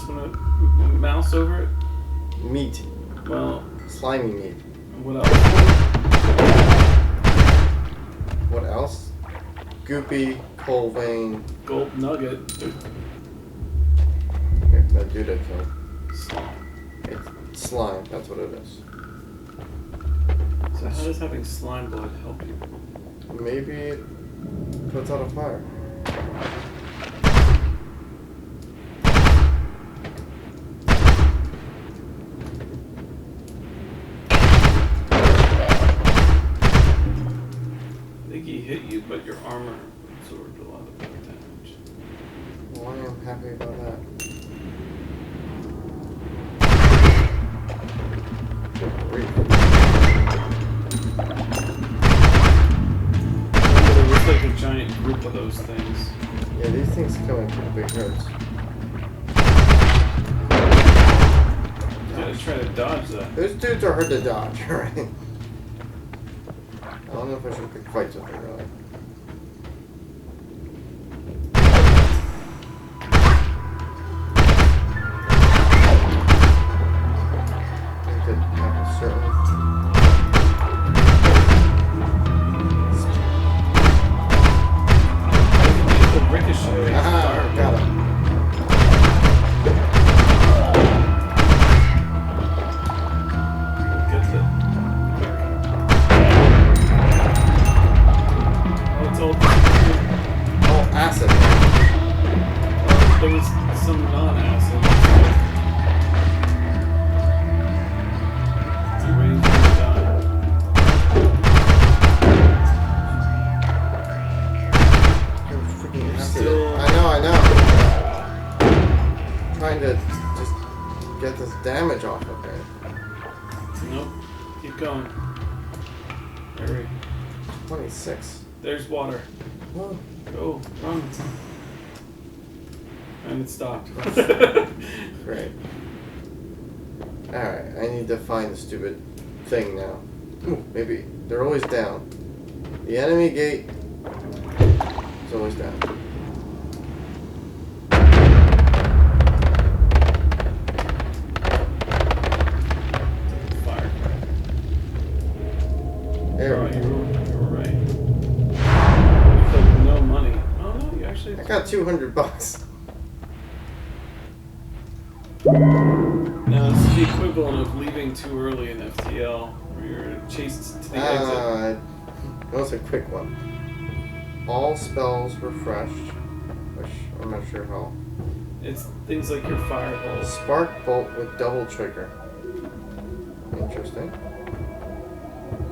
just want to mouse over it? Meat. Well, Slimy meat. what else? What else? Goopy, coal vein. Gold nugget. Here, no, do that kill. Slime. It's slime, that's what it is. So how does having slime blood help you? Maybe it puts out a fire. I think he hit you, but your armor absorbed a lot of that damage. Well, I am happy about that. Good grief. There was like a giant group of those things. Yeah, these things come in pretty big herds. You gotta try to dodge that. Those dudes are hard to dodge, right? I don't know if I should pick fights with them, really. I could have a certain... The ricochet. Aha! Got him. Gets it. Quick. Oh, it's all. Oh, acid. There was some non-acid. Is he waiting for you to die? You're freaking acid. Still- I know. Trying to just get this damage off of it. Nope. Keep going. Hurry. 26. There's water. Oh. Go. Run. And it stopped. Great. Alright, I need to find the stupid thing now. Ooh, maybe. They're always down. The enemy gate is always down. Fire. There Oh, we go. you were right. You took no money. Oh no, you actually. I got $200. Now this is the equivalent of leaving too early in FTL, where you're chased to the exit. That was a quick one. All spells refreshed, which I'm not sure how. It's things like your fireballs. Spark bolt with double trigger. Interesting.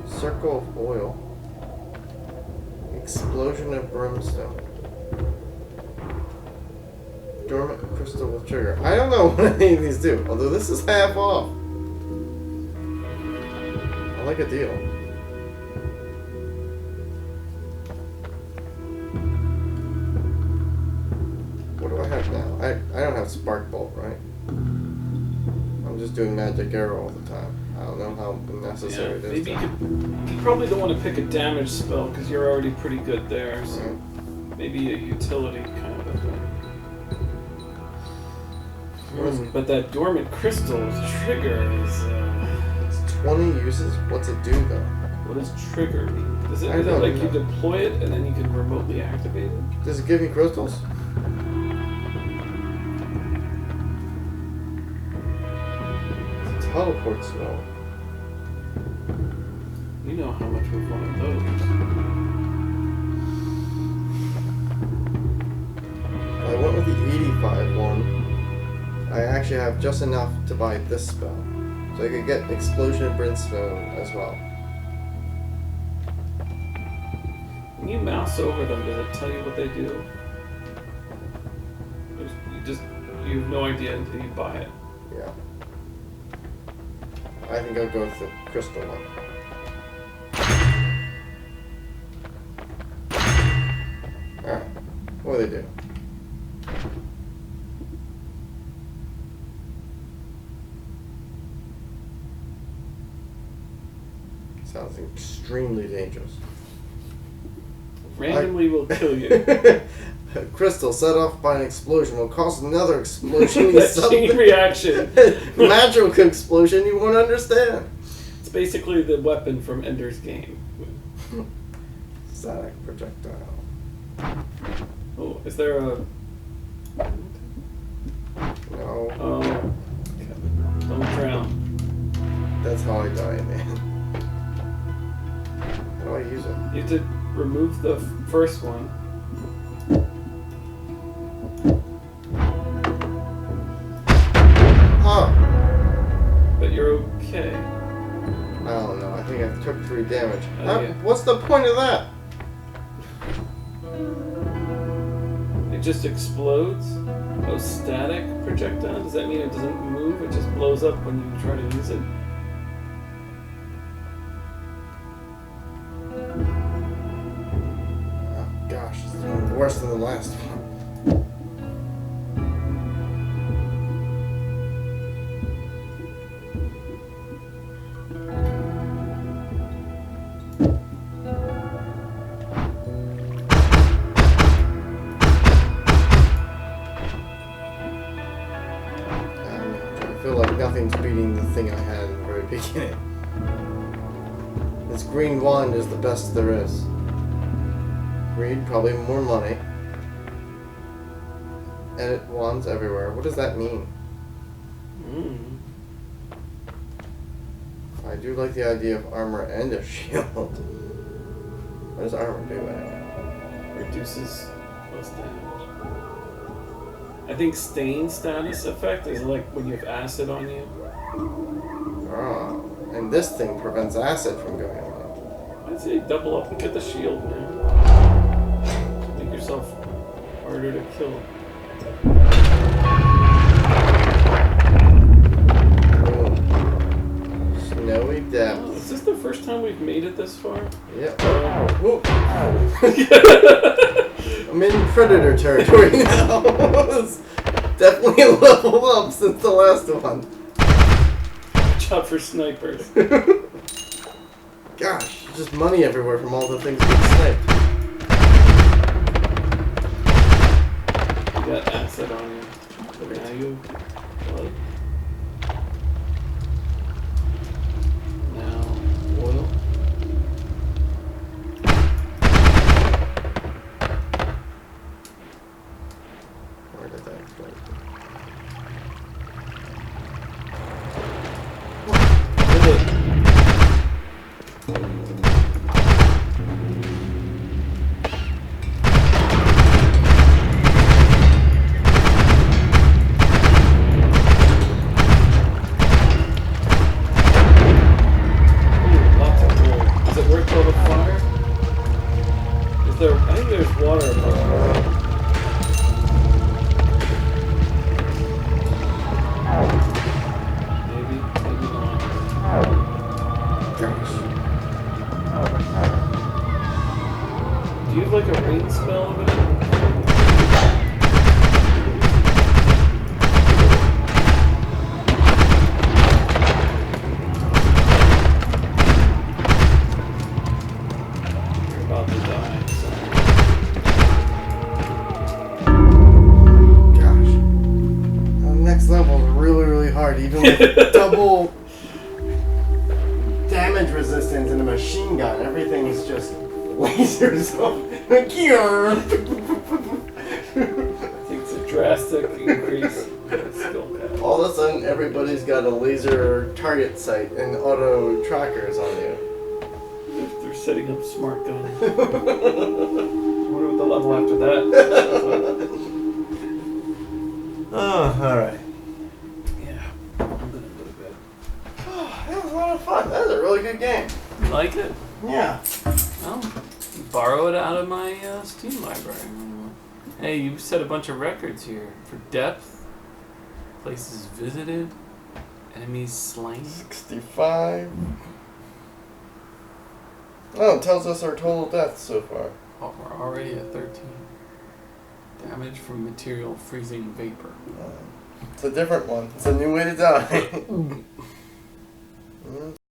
Circle of oil. Explosion of brimstone. Dormant crystal with trigger. I don't know what any of these do, although this is half off. I like a deal. What do I have now? I don't have spark bolt, right? I'm just doing magic arrow all the time. I don't know how necessary it is. Maybe you probably don't want to pick a damage spell because you're already pretty good there. So Right. maybe a utility kind of a thing. Mm. But that dormant crystal trigger is. It's 20 uses. What's it do though? What does trigger mean? Is it I don't like know. you deploy it and then you can remotely activate it? Does it give me crystals? It's a teleport spell. You know how much we've wanted those. I went with the 85 one. I actually have just enough to buy this spell. So I could get Explosion of Brimstone as well. When you mouse over them, does it tell you what they do? You have no idea until you buy it. Yeah. I think I'll go with the crystal one. Alright. What do they do? Sounds extremely dangerous. Randomly will kill you. A crystal set off by an explosion will cause another explosion. That chain reaction. Magical explosion you won't understand. It's basically the weapon from Ender's Game. Static projectile. Oh, is there a... No. Oh. Don't drown. That's how I die, man. How do I use it? You have to remove the first one. Oh! But you're okay. I don't know. I think I took 3 damage. Oh, yeah. What's the point of that? It just explodes? Oh, static projectile? Does that mean it doesn't move? It just blows up when you try to use it? Oh gosh, it's worse than the last one. I feel like nothing's beating the thing I had in the very beginning. This green wand is the best there is. Greed, probably more money. Edit wands everywhere. What does that mean? I do like the idea of armor and a shield. What does armor do anyway? Reduces plus damage. I think stain status effect is like when you have acid on you. Oh, and this thing prevents acid from going on. I'd say double up and get the shield now. Make yourself harder to kill. Oh. Snowy depths. Oh, is this the first time we've made it this far? Yep. Whoa. I'm in predator territory now. It's definitely leveled up since the last one. Watch out for snipers. Gosh, just money everywhere from all the things being sniped. You got acid on you. But now you blood. Now oil. Where did that go? Lots of wool. Is it worth all the fire? Is there? I think there's water above. Maybe not. Gosh. Do you have like a rain spell of it? You're about to die. So. Gosh. The next level is really, really hard. Even with double damage resistance and a machine gun, everything is just lasers off. I think it's a drastic increase in skill cap. All of a sudden, everybody's got a laser target sight and auto trackers on you. They're setting up smart guns. I wonder what the level after that. Oh, alright. Yeah, I'm gonna go to bed. That was a lot of fun. That was a really good game. You like it? Yeah. Well, borrow it out of my Steam library. Hey, you set a bunch of records here for depth, places visited, enemies slain. 65. Oh, it tells us our total deaths so far. Oh, we're already at 13. Damage from material freezing vapor. It's a different one. It's a new way to die.